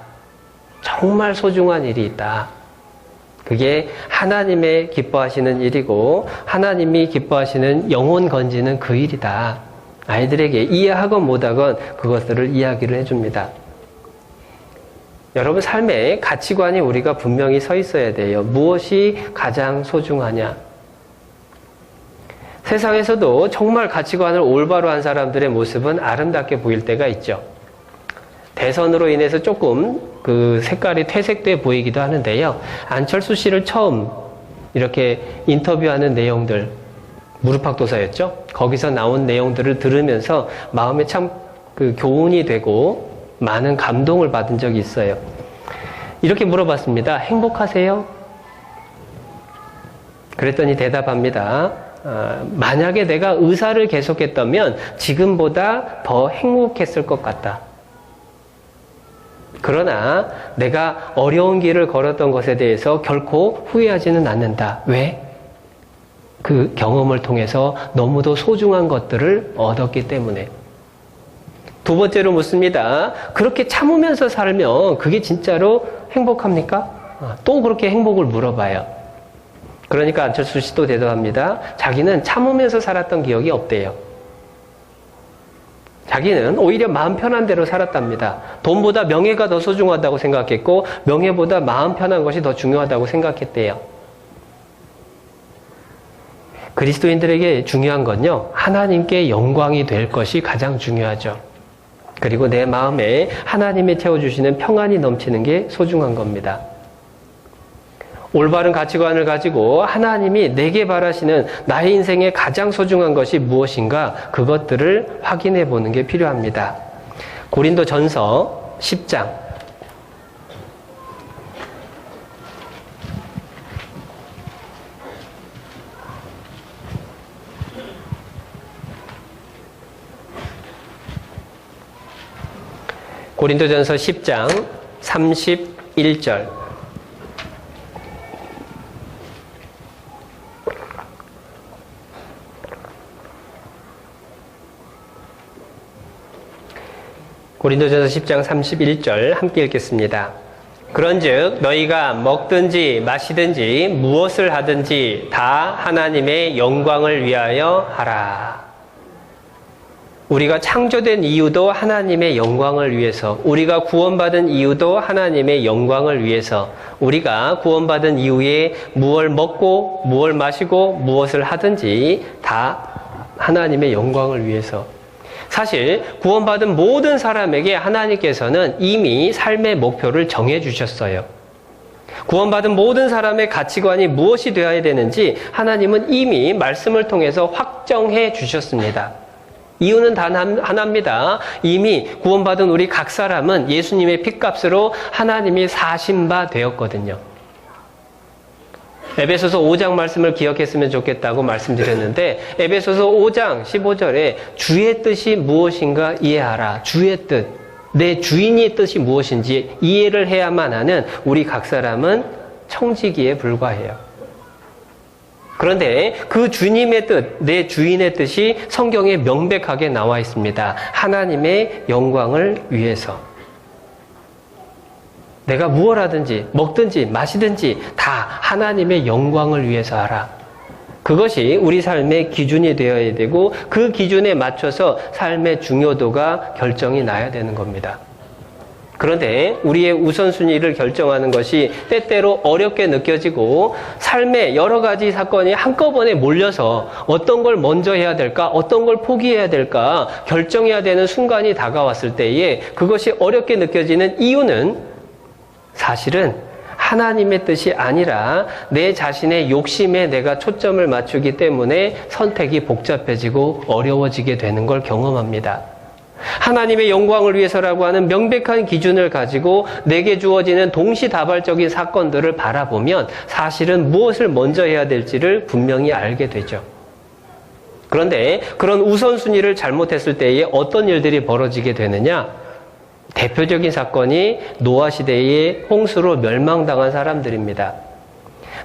정말 소중한 일이 있다. 그게 하나님의 기뻐하시는 일이고 하나님이 기뻐하시는 영혼 건지는 그 일이다. 아이들에게 이해하건 못하건 그것들을 이야기를 해줍니다. 여러분 삶에 가치관이 우리가 분명히 서 있어야 돼요. 무엇이 가장 소중하냐? 세상에서도 정말 가치관을 올바로 한 사람들의 모습은 아름답게 보일 때가 있죠. 대선으로 인해서 조금 그 색깔이 퇴색돼 보이기도 하는데요. 안철수 씨를 처음 이렇게 인터뷰하는 내용들, 무릎팍도사였죠? 거기서 나온 내용들을 들으면서 마음에 참 그 교훈이 되고 많은 감동을 받은 적이 있어요. 이렇게 물어봤습니다. 행복하세요? 그랬더니 대답합니다. 만약에 내가 의사를 계속했다면 지금보다 더 행복했을 것 같다. 그러나 내가 어려운 길을 걸었던 것에 대해서 결코 후회하지는 않는다. 왜? 그 경험을 통해서 너무도 소중한 것들을 얻었기 때문에. 두 번째로 묻습니다. 그렇게 참으면서 살면 그게 진짜로 행복합니까? 또 그렇게 행복을 물어봐요. 그러니까 안철수 씨도 대답합니다. 자기는 참으면서 살았던 기억이 없대요. 자기는 오히려 마음 편한 대로 살았답니다. 돈보다 명예가 더 소중하다고 생각했고 명예보다 마음 편한 것이 더 중요하다고 생각했대요. 그리스도인들에게 중요한 건요. 하나님께 영광이 될 것이 가장 중요하죠. 그리고 내 마음에 하나님이 채워주시는 평안이 넘치는 게 소중한 겁니다. 올바른 가치관을 가지고 하나님이 내게 바라시는 나의 인생에 가장 소중한 것이 무엇인가 그것들을 확인해 보는 게 필요합니다. 고린도전서 10장 고린도전서 10장 31절 고린도전서 10장 31절 함께 읽겠습니다. 그런즉 너희가 먹든지 마시든지 무엇을 하든지 다 하나님의 영광을 위하여 하라. 우리가 창조된 이유도 하나님의 영광을 위해서, 우리가 구원받은 이유도 하나님의 영광을 위해서, 우리가 구원받은 이후에 무엇을 먹고 무엇을 마시고 무엇을 하든지 다 하나님의 영광을 위해서. 사실 구원받은 모든 사람에게 하나님께서는 이미 삶의 목표를 정해 주셨어요. 구원받은 모든 사람의 가치관이 무엇이 되어야 되는지 하나님은 이미 말씀을 통해서 확정해 주셨습니다. 이유는 단 하나입니다. 이미 구원받은 우리 각 사람은 예수님의 핏값으로 하나님이 사신 바 되었거든요. 에베소서 5장 말씀을 기억했으면 좋겠다고 말씀드렸는데 에베소서 5장 15절에 주의 뜻이 무엇인가 이해하라. 주의 뜻, 내 주인의 뜻이 무엇인지 이해를 해야만 하는 우리 각 사람은 청지기에 불과해요. 그런데 그 주님의 뜻, 내 주인의 뜻이 성경에 명백하게 나와 있습니다. 하나님의 영광을 위해서. 내가 무엇 하든지 먹든지 마시든지 다 하나님의 영광을 위해서 하라. 그것이 우리 삶의 기준이 되어야 되고 그 기준에 맞춰서 삶의 중요도가 결정이 나야 되는 겁니다. 그런데 우리의 우선순위를 결정하는 것이 때때로 어렵게 느껴지고 삶의 여러 가지 사건이 한꺼번에 몰려서 어떤 걸 먼저 해야 될까, 어떤 걸 포기해야 될까 결정해야 되는 순간이 다가왔을 때에 그것이 어렵게 느껴지는 이유는 사실은 하나님의 뜻이 아니라 내 자신의 욕심에 내가 초점을 맞추기 때문에 선택이 복잡해지고 어려워지게 되는 걸 경험합니다. 하나님의 영광을 위해서라고 하는 명백한 기준을 가지고 내게 주어지는 동시다발적인 사건들을 바라보면 사실은 무엇을 먼저 해야 될지를 분명히 알게 되죠. 그런데 그런 우선순위를 잘못했을 때에 어떤 일들이 벌어지게 되느냐? 대표적인 사건이 노아 시대의 홍수로 멸망당한 사람들입니다.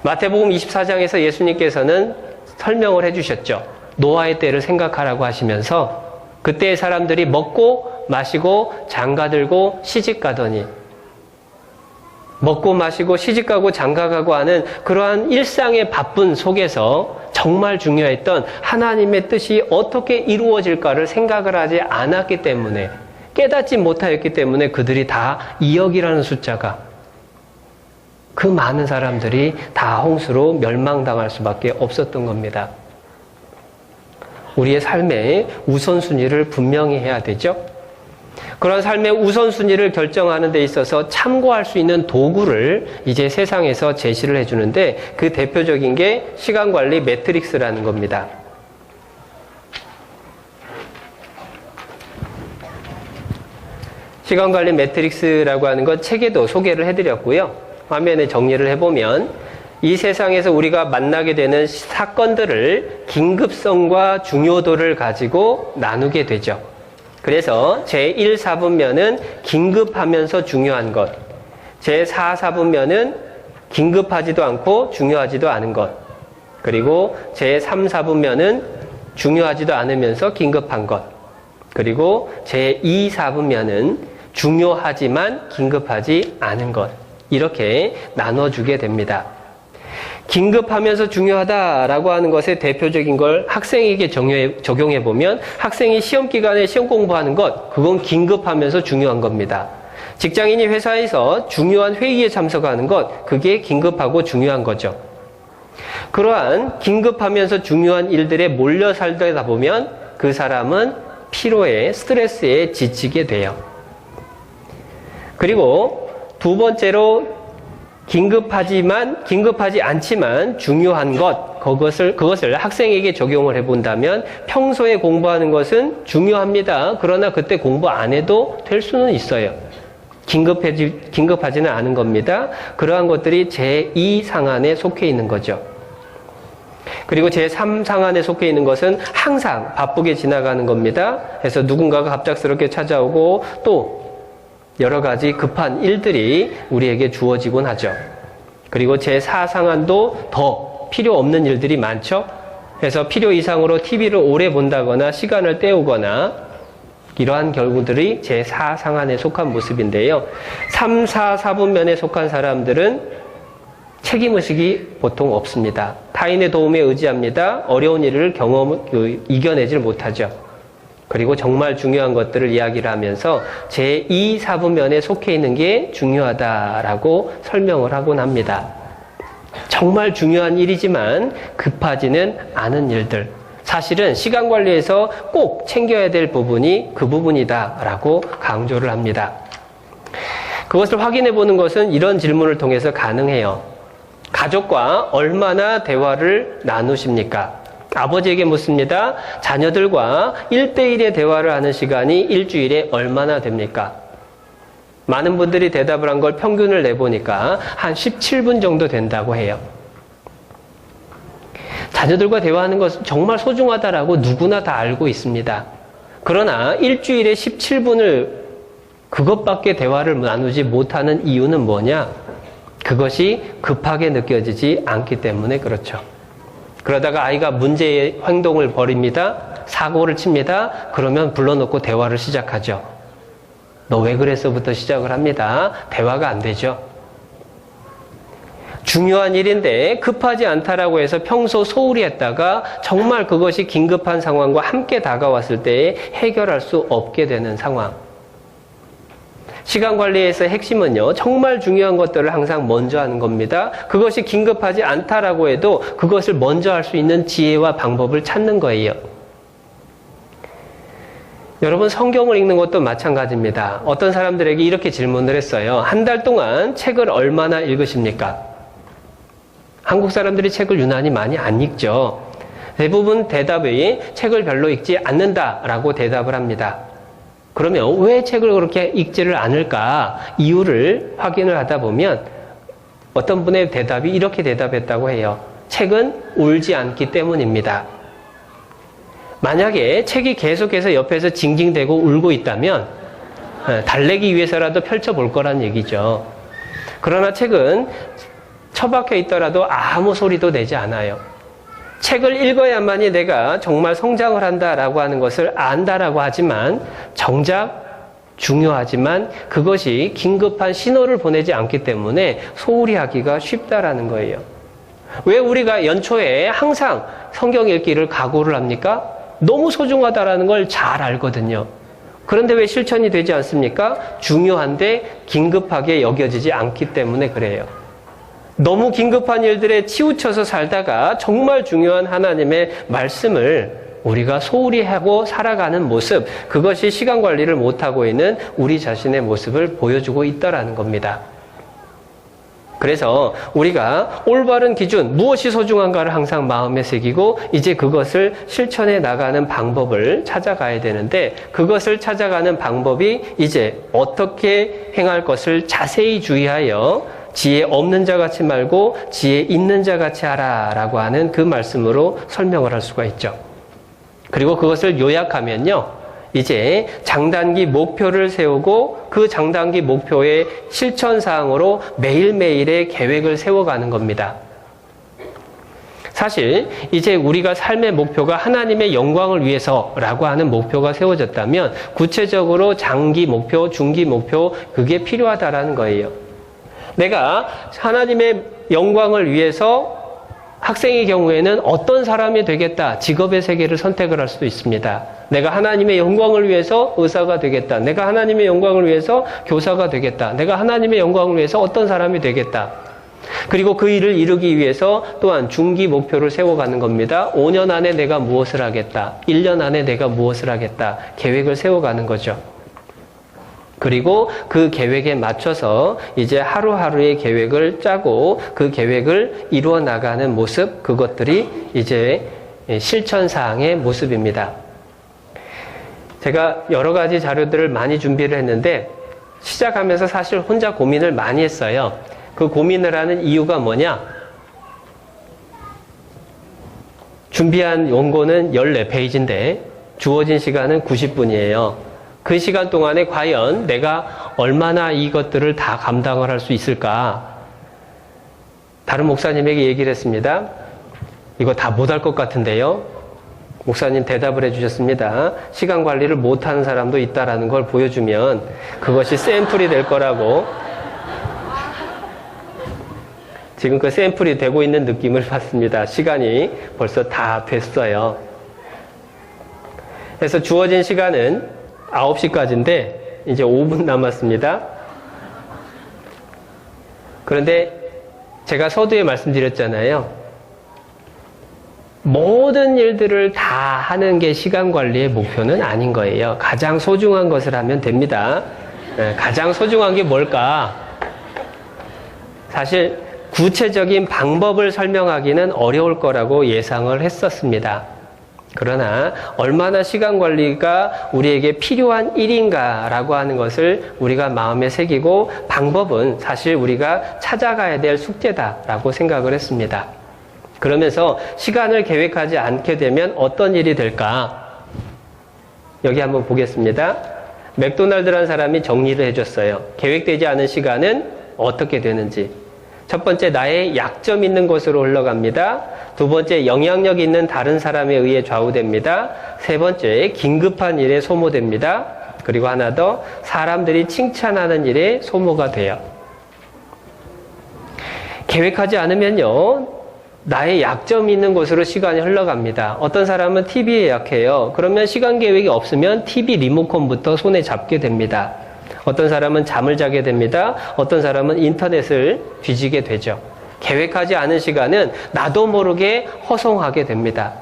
마태복음 24장에서 예수님께서는 설명을 해주셨죠. 노아의 때를 생각하라고 하시면서 그때의 사람들이 먹고 마시고 장가들고 시집가더니 먹고 마시고 시집가고 장가가고 하는 그러한 일상의 바쁜 속에서 정말 중요했던 하나님의 뜻이 어떻게 이루어질까를 생각을 하지 않았기 때문에 깨닫지 못하였기 때문에 그들이 다 2억이라는 숫자가 그 많은 사람들이 다 홍수로 멸망당할 수밖에 없었던 겁니다. 우리의 삶의 우선순위를 분명히 해야 되죠. 그런 삶의 우선순위를 결정하는 데 있어서 참고할 수 있는 도구를 이제 세상에서 제시를 해주는데 그 대표적인 게 시간관리 매트릭스라는 겁니다. 시간관리 매트릭스라고 하는 건 책에도 소개를 해드렸고요. 화면에 정리를 해보면 이 세상에서 우리가 만나게 되는 사건들을 긴급성과 중요도를 가지고 나누게 되죠. 그래서 제1, 4분면은 긴급하면서 중요한 것, 제4, 4분면은 긴급하지도 않고 중요하지도 않은 것, 그리고 제3, 4분면은 중요하지도 않으면서 긴급한 것, 그리고 제2, 4분면은 중요하지만 긴급하지 않은 것, 이렇게 나눠주게 됩니다. 긴급하면서 중요하다라고 하는 것의 대표적인 걸 학생에게 적용해 보면 학생이 시험 기간에 시험 공부하는 것, 그건 긴급하면서 중요한 겁니다. 직장인이 회사에서 중요한 회의에 참석하는 것, 그게 긴급하고 중요한 거죠. 그러한 긴급하면서 중요한 일들에 몰려 살다 보면 그 사람은 피로에, 스트레스에 지치게 돼요. 그리고 두 번째로 긴급하지 않지만 중요한 것, 그것을 학생에게 적용을 해본다면 평소에 공부하는 것은 중요합니다. 그러나 그때 공부 안 해도 될 수는 있어요. 긴급하지는 않은 겁니다. 그러한 것들이 제2 상한에 속해 있는 거죠. 그리고 제3 상한에 속해 있는 것은 항상 바쁘게 지나가는 겁니다. 그래서 누군가가 갑작스럽게 찾아오고 또 여러 가지 급한 일들이 우리에게 주어지곤 하죠. 그리고 제4 상한도 더 필요 없는 일들이 많죠. 그래서 필요 이상으로 TV를 오래 본다거나 시간을 때우거나 이러한 결과들이 제4 상한에 속한 모습인데요. 3, 4, 4분면에 속한 사람들은 책임의식이 보통 없습니다. 타인의 도움에 의지합니다. 어려운 일을 이겨내질 못하죠. 그리고 정말 중요한 것들을 이야기를 하면서 제2, 4분면에 속해 있는 게 중요하다라고 설명을 하곤 합니다. 정말 중요한 일이지만 급하지는 않은 일들. 사실은 시간 관리에서 꼭 챙겨야 될 부분이 그 부분이다라고 강조를 합니다. 그것을 확인해 보는 것은 이런 질문을 통해서 가능해요. 가족과 얼마나 대화를 나누십니까? 아버지에게 묻습니다. 자녀들과 1대1의 대화를 하는 시간이 일주일에 얼마나 됩니까? 많은 분들이 대답을 한 걸 평균을 내보니까 한 17분 정도 된다고 해요. 자녀들과 대화하는 것은 정말 소중하다라고 누구나 다 알고 있습니다. 그러나 일주일에 17분을 그것밖에 대화를 나누지 못하는 이유는 뭐냐? 그것이 급하게 느껴지지 않기 때문에 그렇죠. 그러다가 아이가 문제의 행동을 벌입니다. 사고를 칩니다. 그러면 불러놓고 대화를 시작하죠. 너 왜 그랬어부터 시작을 합니다. 대화가 안 되죠. 중요한 일인데 급하지 않다라고 해서 평소 소홀히 했다가 정말 그것이 긴급한 상황과 함께 다가왔을 때에 해결할 수 없게 되는 상황. 시간 관리에서 핵심은요, 정말 중요한 것들을 항상 먼저 하는 겁니다. 그것이 긴급하지 않다라고 해도 그것을 먼저 할 수 있는 지혜와 방법을 찾는 거예요. 여러분, 성경을 읽는 것도 마찬가지입니다. 어떤 사람들에게 이렇게 질문을 했어요. 한 달 동안 책을 얼마나 읽으십니까? 한국 사람들이 책을 유난히 많이 안 읽죠. 대부분 대답이 책을 별로 읽지 않는다라고 대답을 합니다. 그러면 왜 책을 그렇게 읽지를 않을까? 이유를 확인을 하다 보면 어떤 분의 대답이 이렇게 대답했다고 해요. 책은 울지 않기 때문입니다. 만약에 책이 계속해서 옆에서 징징대고 울고 있다면 달래기 위해서라도 펼쳐볼 거란 얘기죠. 그러나 책은 처박혀 있더라도 아무 소리도 내지 않아요. 책을 읽어야만이 내가 정말 성장을 한다라고 하는 것을 안다라고 하지만 정작 중요하지만 그것이 긴급한 신호를 보내지 않기 때문에 소홀히 하기가 쉽다라는 거예요. 왜 우리가 연초에 항상 성경 읽기를 각오를 합니까? 너무 소중하다라는 걸 잘 알거든요. 그런데 왜 실천이 되지 않습니까? 중요한데 긴급하게 여겨지지 않기 때문에 그래요. 너무 긴급한 일들에 치우쳐서 살다가 정말 중요한 하나님의 말씀을 우리가 소홀히 하고 살아가는 모습, 그것이 시간 관리를 못하고 있는 우리 자신의 모습을 보여주고 있다라는 겁니다. 그래서 우리가 올바른 기준, 무엇이 소중한가를 항상 마음에 새기고 이제 그것을 실천해 나가는 방법을 찾아가야 되는데, 그것을 찾아가는 방법이 이제 어떻게 행할 것을 자세히 주의하여 지혜 없는 자 같이 말고 지혜 있는 자 같이 하라라고 하는 그 말씀으로 설명을 할 수가 있죠. 그리고 그것을 요약하면요, 이제 장단기 목표를 세우고 그 장단기 목표의 실천 사항으로 매일매일의 계획을 세워가는 겁니다. 사실 이제 우리가 삶의 목표가 하나님의 영광을 위해서라고 하는 목표가 세워졌다면 구체적으로 장기 목표, 중기 목표, 그게 필요하다라는 거예요. 내가 하나님의 영광을 위해서 학생의 경우에는 어떤 사람이 되겠다, 직업의 세계를 선택을 할 수도 있습니다. 내가 하나님의 영광을 위해서 의사가 되겠다. 내가 하나님의 영광을 위해서 교사가 되겠다. 내가 하나님의 영광을 위해서 어떤 사람이 되겠다. 그리고 그 일을 이루기 위해서 또한 중기 목표를 세워가는 겁니다. 5년 안에 내가 무엇을 하겠다. 1년 안에 내가 무엇을 하겠다. 계획을 세워가는 거죠. 그리고 그 계획에 맞춰서 이제 하루하루의 계획을 짜고 그 계획을 이루어 나가는 모습, 그것들이 이제 실천사항의 모습입니다. 제가 여러 가지 자료들을 많이 준비를 했는데 시작하면서 사실 혼자 고민을 많이 했어요. 그 고민을 하는 이유가 뭐냐? 준비한 원고는 14페이지인데 주어진 시간은 90분이에요. 그 시간 동안에 과연 내가 얼마나 이것들을 다 감당을 할 수 있을까? 다른 목사님에게 얘기를 했습니다. 이거 다 못할 것 같은데요? 목사님 대답을 해주셨습니다. 시간 관리를 못하는 사람도 있다라는 걸 보여주면 그것이 샘플이 될 거라고. 지금 그 샘플이 되고 있는 느낌을 받습니다. 시간이 벌써 다 됐어요. 그래서 주어진 시간은 9시까지인데 이제 5분 남았습니다. 그런데 제가 서두에 말씀드렸잖아요. 모든 일들을 다 하는 게 시간 관리의 목표는 아닌 거예요. 가장 소중한 것을 하면 됩니다. 가장 소중한 게 뭘까? 사실 구체적인 방법을 설명하기는 어려울 거라고 예상을 했었습니다. 그러나 얼마나 시간 관리가 우리에게 필요한 일인가라고 하는 것을 우리가 마음에 새기고 방법은 사실 우리가 찾아가야 될 숙제다라고 생각을 했습니다. 그러면서 시간을 계획하지 않게 되면 어떤 일이 될까? 여기 한번 보겠습니다. 맥도날드라는 사람이 정리를 해줬어요. 계획되지 않은 시간은 어떻게 되는지. 첫 번째, 나의 약점 있는 곳으로 흘러갑니다. 두 번째, 영향력 있는 다른 사람에 의해 좌우됩니다. 세 번째, 긴급한 일에 소모됩니다. 그리고 하나 더, 사람들이 칭찬하는 일에 소모가 돼요. 계획하지 않으면요, 나의 약점이 있는 곳으로 시간이 흘러갑니다. 어떤 사람은 TV에 약해요. 그러면 시간 계획이 없으면 TV 리모컨부터 손에 잡게 됩니다. 어떤 사람은 잠을 자게 됩니다. 어떤 사람은 인터넷을 뒤지게 되죠. 계획하지 않은 시간은 나도 모르게 허송하게 됩니다.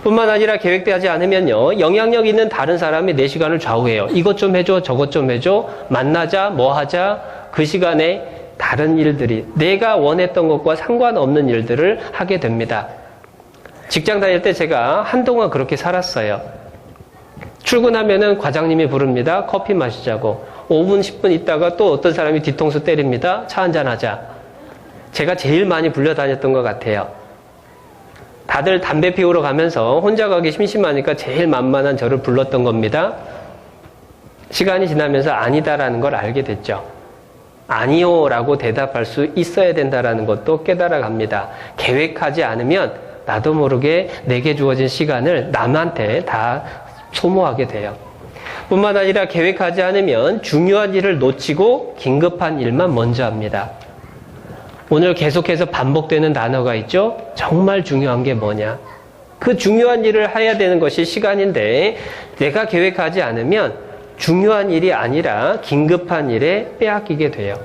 뿐만 아니라 계획되지 않으면요, 영향력 있는 다른 사람이 내 시간을 좌우해요. 이것 좀 해줘, 저것 좀 해줘, 만나자, 뭐 하자. 그 시간에 다른 일들이, 내가 원했던 것과 상관없는 일들을 하게 됩니다. 직장 다닐 때 제가 한동안 그렇게 살았어요. 출근하면은 과장님이 부릅니다. 커피 마시자고. 5분, 10분 있다가 또 어떤 사람이 뒤통수 때립니다. 차 한잔 하자. 제가 제일 많이 불려다녔던 것 같아요. 다들 담배 피우러 가면서 혼자 가기 심심하니까 제일 만만한 저를 불렀던 겁니다. 시간이 지나면서 아니다라는 걸 알게 됐죠. 아니요 라고 대답할 수 있어야 된다는 것도 깨달아갑니다. 계획하지 않으면 나도 모르게 내게 주어진 시간을 남한테 다 소모하게 돼요. 뿐만 아니라 계획하지 않으면 중요한 일을 놓치고 긴급한 일만 먼저 합니다. 오늘 계속해서 반복되는 단어가 있죠? 정말 중요한 게 뭐냐? 그 중요한 일을 해야 되는 것이 시간인데 내가 계획하지 않으면 중요한 일이 아니라 긴급한 일에 빼앗기게 돼요.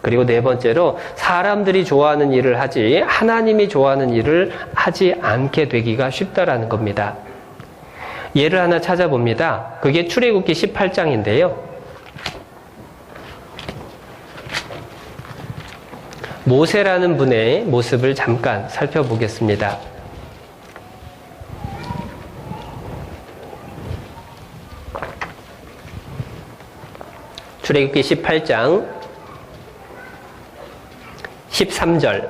그리고 네 번째로 사람들이 좋아하는 일을 하지 하나님이 좋아하는 일을 하지 않게 되기가 쉽다라는 겁니다. 예를 하나 찾아봅니다. 그게 출애굽기 18장인데요. 모세라는 분의 모습을 잠깐 살펴보겠습니다. 출애굽기 18장 13절.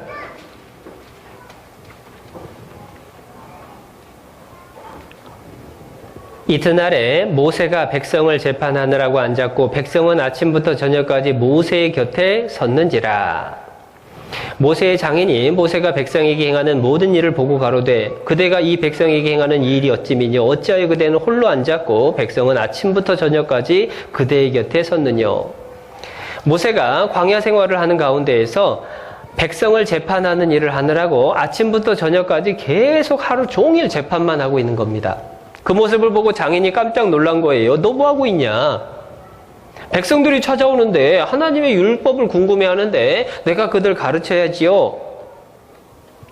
이튿날에 모세가 백성을 재판하느라고 앉았고 백성은 아침부터 저녁까지 모세의 곁에 섰는지라. 모세의 장인이 모세가 백성에게 행하는 모든 일을 보고 가로되 그대가 이 백성에게 행하는 이 일이 어찌미뇨 어찌하여 그대는 홀로 앉았고 백성은 아침부터 저녁까지 그대의 곁에 섰느뇨. 모세가 광야 생활을 하는 가운데에서 백성을 재판하는 일을 하느라고 아침부터 저녁까지 계속 하루 종일 재판만 하고 있는 겁니다. 그 모습을 보고 장인이 깜짝 놀란 거예요. 너 뭐 하고 있냐? 백성들이 찾아오는데 하나님의 율법을 궁금해하는데 내가 그들 가르쳐야지요.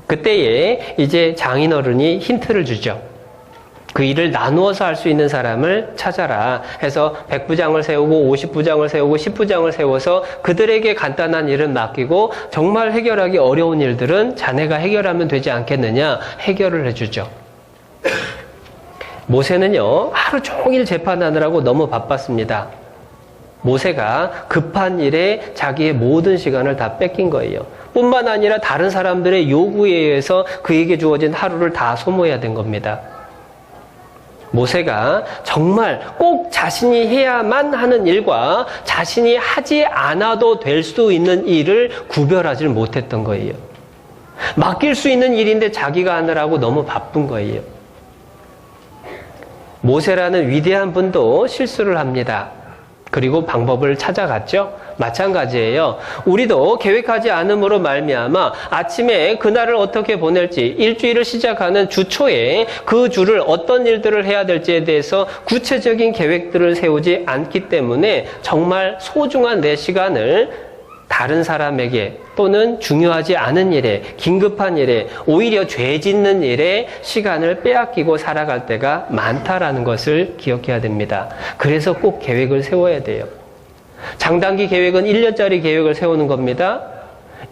그때에 이제 장인어른이 힌트를 주죠. 그 일을 나누어서 할 수 있는 사람을 찾아라 해서 100부장을 세우고 50부장을 세우고 10부장을 세워서 그들에게 간단한 일은 맡기고 정말 해결하기 어려운 일들은 자네가 해결하면 되지 않겠느냐 해결을 해주죠. 모세는요 하루 종일 재판하느라고 너무 바빴습니다. 모세가 급한 일에 자기의 모든 시간을 다 뺏긴 거예요. 뿐만 아니라 다른 사람들의 요구에 의해서 그에게 주어진 하루를 다 소모해야 된 겁니다. 모세가 정말 꼭 자신이 해야만 하는 일과 자신이 하지 않아도 될 수 있는 일을 구별하지 못했던 거예요. 맡길 수 있는 일인데 자기가 하느라고 너무 바쁜 거예요. 모세라는 위대한 분도 실수를 합니다. 그리고 방법을 찾아갔죠. 마찬가지예요. 우리도 계획하지 않음으로 말미암아 아침에 그날을 어떻게 보낼지 일주일을 시작하는 주 초에 그 주를 어떤 일들을 해야 될지에 대해서 구체적인 계획들을 세우지 않기 때문에 정말 소중한 내 시간을 다른 사람에게 또는 중요하지 않은 일에 긴급한 일에 오히려 죄 짓는 일에 시간을 빼앗기고 살아갈 때가 많다라는 것을 기억해야 됩니다. 그래서 꼭 계획을 세워야 돼요. 장단기 계획은 1년짜리 계획을 세우는 겁니다.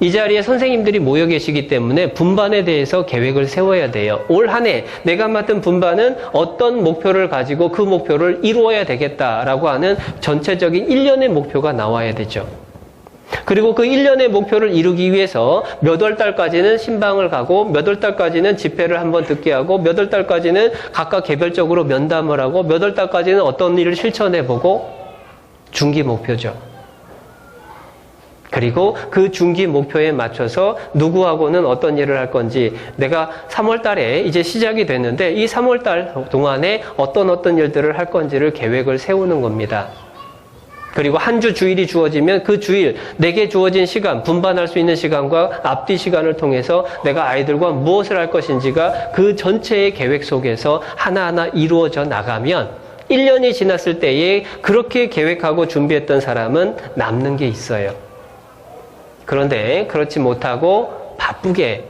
이 자리에 선생님들이 모여 계시기 때문에 분반에 대해서 계획을 세워야 돼요. 올 한 해 내가 맡은 분반은 어떤 목표를 가지고 그 목표를 이루어야 되겠다라고 하는 전체적인 1년의 목표가 나와야 되죠. 그리고 그 1년의 목표를 이루기 위해서 몇 월 달까지는 신방을 가고 몇 월 달까지는 집회를 한번 듣게 하고 몇 월 달까지는 각각 개별적으로 면담을 하고 몇 월 달까지는 어떤 일을 실천해보고 중기 목표죠. 그리고 그 중기 목표에 맞춰서 누구하고는 어떤 일을 할 건지 내가 3월 달에 이제 시작이 됐는데 이 3월 달 동안에 어떤 일들을 할 건지를 계획을 세우는 겁니다. 그리고 한 주 주일이 주어지면 그 주일 내게 주어진 시간, 분반할 수 있는 시간과 앞뒤 시간을 통해서 내가 아이들과 무엇을 할 것인지가 그 전체의 계획 속에서 하나하나 이루어져 나가면 1년이 지났을 때에 그렇게 계획하고 준비했던 사람은 남는 게 있어요. 그런데 그렇지 못하고 바쁘게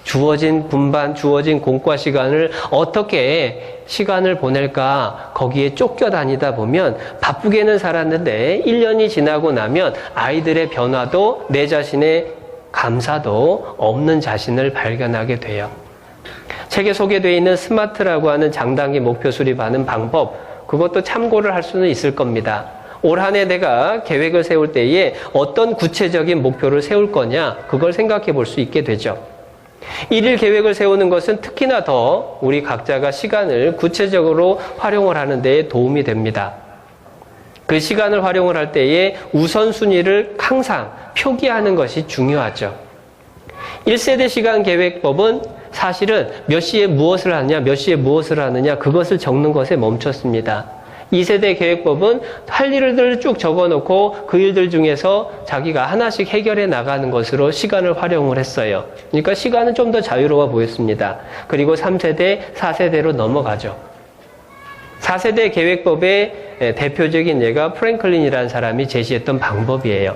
주어진 분반, 주어진 공과 시간을 어떻게 시간을 보낼까 거기에 쫓겨 다니다 보면 바쁘게는 살았는데 1년이 지나고 나면 아이들의 변화도 내 자신의 감사도 없는 자신을 발견하게 돼요. 책에 소개되어 있는 스마트라고 하는 장단기 목표 수립하는 방법, 그것도 참고를 할 수는 있을 겁니다. 올 한 해 내가 계획을 세울 때에 어떤 구체적인 목표를 세울 거냐, 그걸 생각해 볼 수 있게 되죠. 일일 계획을 세우는 것은 특히나 더 우리 각자가 시간을 구체적으로 활용을 하는 데 도움이 됩니다. 그 시간을 활용을 할 때에 우선순위를 항상 표기하는 것이 중요하죠. 1세대 시간 계획법은 사실은 몇 시에 무엇을 하느냐, 몇 시에 무엇을 하느냐, 그것을 적는 것에 멈췄습니다. 2세대 계획법은 할 일들을 쭉 적어놓고 그 일들 중에서 자기가 하나씩 해결해 나가는 것으로 시간을 활용을 했어요. 그러니까 시간은 좀 더 자유로워 보였습니다. 그리고 3세대, 4세대로 넘어가죠. 4세대 계획법의 대표적인 예가 프랭클린이라는 사람이 제시했던 방법이에요.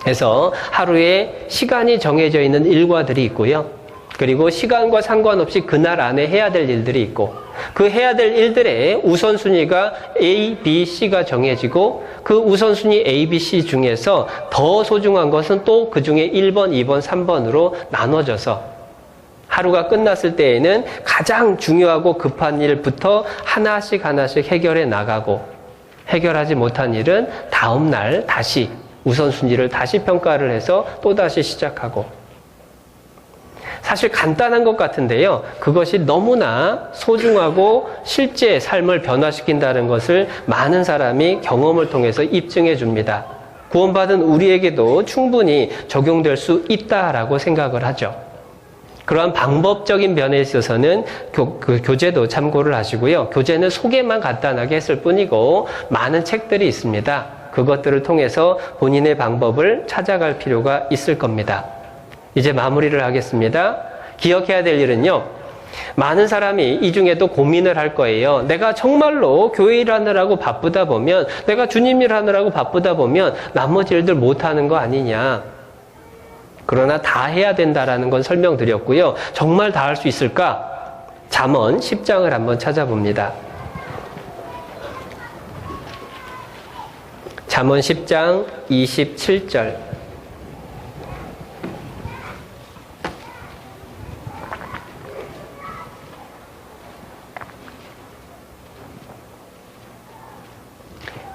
그래서 하루에 시간이 정해져 있는 일과들이 있고요. 그리고 시간과 상관없이 그날 안에 해야 될 일들이 있고, 그 해야 될 일들의 우선순위가 A, B, C가 정해지고, 그 우선순위 A, B, C 중에서 더 소중한 것은 또 그 중에 1번, 2번, 3번으로 나눠져서 하루가 끝났을 때에는 가장 중요하고 급한 일부터 하나씩 해결해 나가고, 해결하지 못한 일은 다음날 다시 우선순위를 다시 평가를 해서 또다시 시작하고, 사실 간단한 것 같은데요. 그것이 너무나 소중하고 실제 삶을 변화시킨다는 것을 많은 사람이 경험을 통해서 입증해 줍니다. 구원받은 우리에게도 충분히 적용될 수 있다라고 생각을 하죠. 그러한 방법적인 면에 있어서는 교재도 참고를 하시고요. 교재는 소개만 간단하게 했을 뿐이고 많은 책들이 있습니다. 그것들을 통해서 본인의 방법을 찾아갈 필요가 있을 겁니다. 이제 마무리를 하겠습니다. 기억해야 될 일은요. 많은 사람이 이 중에도 고민을 할 거예요. 내가 정말로 교회 일 하느라고 바쁘다 보면, 내가 주님 일 하느라고 바쁘다 보면 나머지 일들 못하는 거 아니냐. 그러나 다 해야 된다라는 건 설명드렸고요. 정말 다 할 수 있을까? 잠언 10장을 한번 찾아봅니다. 잠언 10장 27절.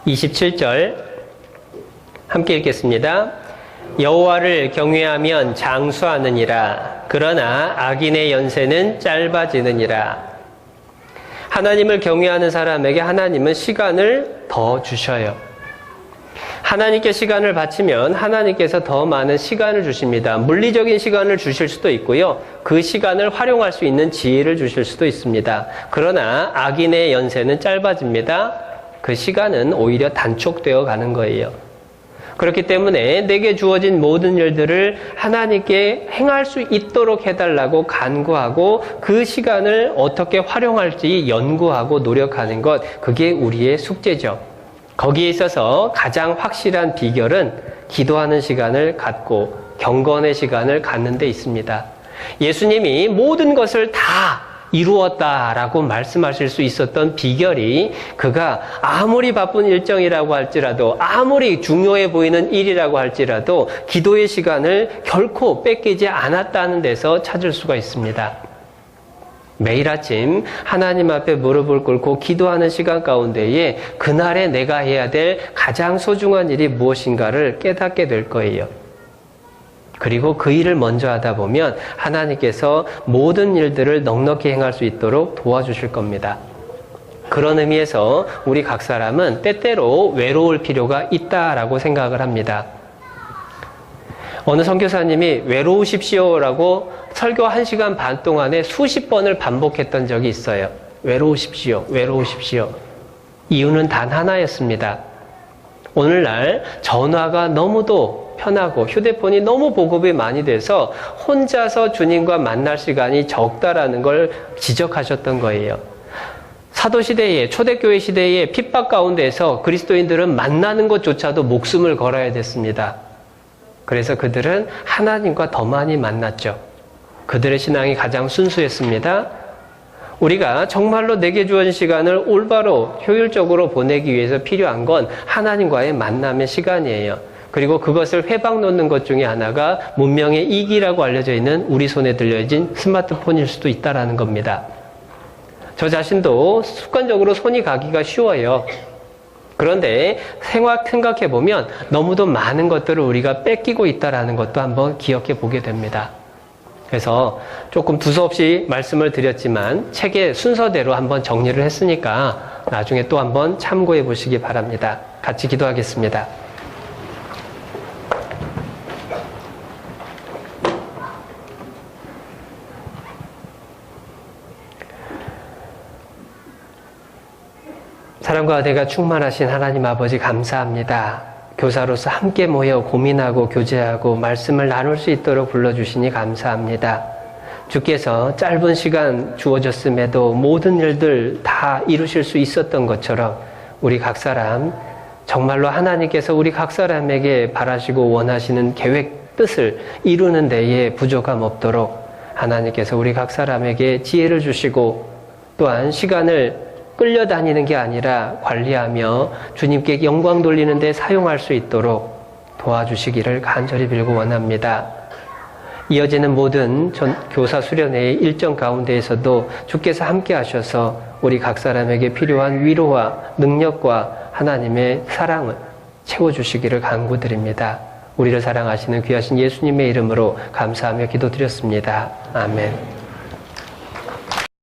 (27절) 함께 읽겠습니다. 여호와를 경외하면 장수하느니라. 그러나 악인의 연세는 짧아지느니라. 하나님을 경외하는 사람에게 하나님은 시간을 더 주셔요. 하나님께 시간을 바치면 하나님께서 더 많은 시간을 주십니다. 물리적인 시간을 주실 수도 있고요. 그 시간을 활용할 수 있는 지혜를 주실 수도 있습니다. 그러나 악인의 연세는 짧아집니다. 그 시간은 오히려 단축되어 가는 거예요. 그렇기 때문에 내게 주어진 모든 일들을 하나님께 행할 수 있도록 해달라고 간구하고 그 시간을 어떻게 활용할지 연구하고 노력하는 것, 그게 우리의 숙제죠. 거기에 있어서 가장 확실한 비결은 기도하는 시간을 갖고 경건의 시간을 갖는 데 있습니다. 예수님이 모든 것을 다 이루었다라고 말씀하실 수 있었던 비결이, 그가 아무리 바쁜 일정이라고 할지라도, 아무리 중요해 보이는 일이라고 할지라도 기도의 시간을 결코 뺏기지 않았다는 데서 찾을 수가 있습니다. 매일 아침 하나님 앞에 무릎을 꿇고 기도하는 시간 가운데에 그날에 내가 해야 될 가장 소중한 일이 무엇인가를 깨닫게 될 거예요. 그리고 그 일을 먼저 하다 보면 하나님께서 모든 일들을 넉넉히 행할 수 있도록 도와주실 겁니다. 그런 의미에서 우리 각 사람은 때때로 외로울 필요가 있다라고 생각을 합니다. 어느 선교사님이 외로우십시오라고 설교 1시간 반 동안에 수십 번을 반복했던 적이 있어요. 외로우십시오, 외로우십시오. 이유는 단 하나였습니다. 오늘날 전화가 너무도 편하고 휴대폰이 너무 보급이 많이 돼서 혼자서 주님과 만날 시간이 적다라는 걸 지적하셨던 거예요. 사도시대에, 초대교회 시대에 핍박 가운데서 그리스도인들은 만나는 것조차도 목숨을 걸어야 됐습니다. 그래서 그들은 하나님과 더 많이 만났죠. 그들의 신앙이 가장 순수했습니다. 우리가 정말로 내게 주어진 시간을 올바로 효율적으로 보내기 위해서 필요한 건 하나님과의 만남의 시간이에요. 그리고 그것을 회방 놓는 것 중에 하나가 문명의 이기라고 알려져 있는 우리 손에 들려진 스마트폰일 수도 있다는 겁니다. 저 자신도 습관적으로 손이 가기가 쉬워요. 그런데 생각해보면 너무도 많은 것들을 우리가 뺏기고 있다는 것도 한번 기억해 보게 됩니다. 그래서 조금 두서없이 말씀을 드렸지만 책의 순서대로 한번 정리를 했으니까 나중에 또 한번 참고해 보시기 바랍니다. 같이 기도하겠습니다. 사랑과 은혜가 충만하신 하나님 아버지 감사합니다. 교사로서 함께 모여 고민하고 교제하고 말씀을 나눌 수 있도록 불러주시니 감사합니다. 주께서 짧은 시간 주어졌음에도 모든 일들 다 이루실 수 있었던 것처럼 우리 각 사람 정말로 하나님께서 우리 각 사람에게 바라시고 원하시는 계획, 뜻을 이루는 데에 부족함 없도록 하나님께서 우리 각 사람에게 지혜를 주시고 또한 시간을 끌려다니는 게 아니라 관리하며 주님께 영광 돌리는 데 사용할 수 있도록 도와주시기를 간절히 빌고 원합니다. 이어지는 모든 교사 수련회의 일정 가운데에서도 주께서 함께 하셔서 우리 각 사람에게 필요한 위로와 능력과 하나님의 사랑을 채워주시기를 간구드립니다. 우리를 사랑하시는 귀하신 예수님의 이름으로 감사하며 기도드렸습니다. 아멘.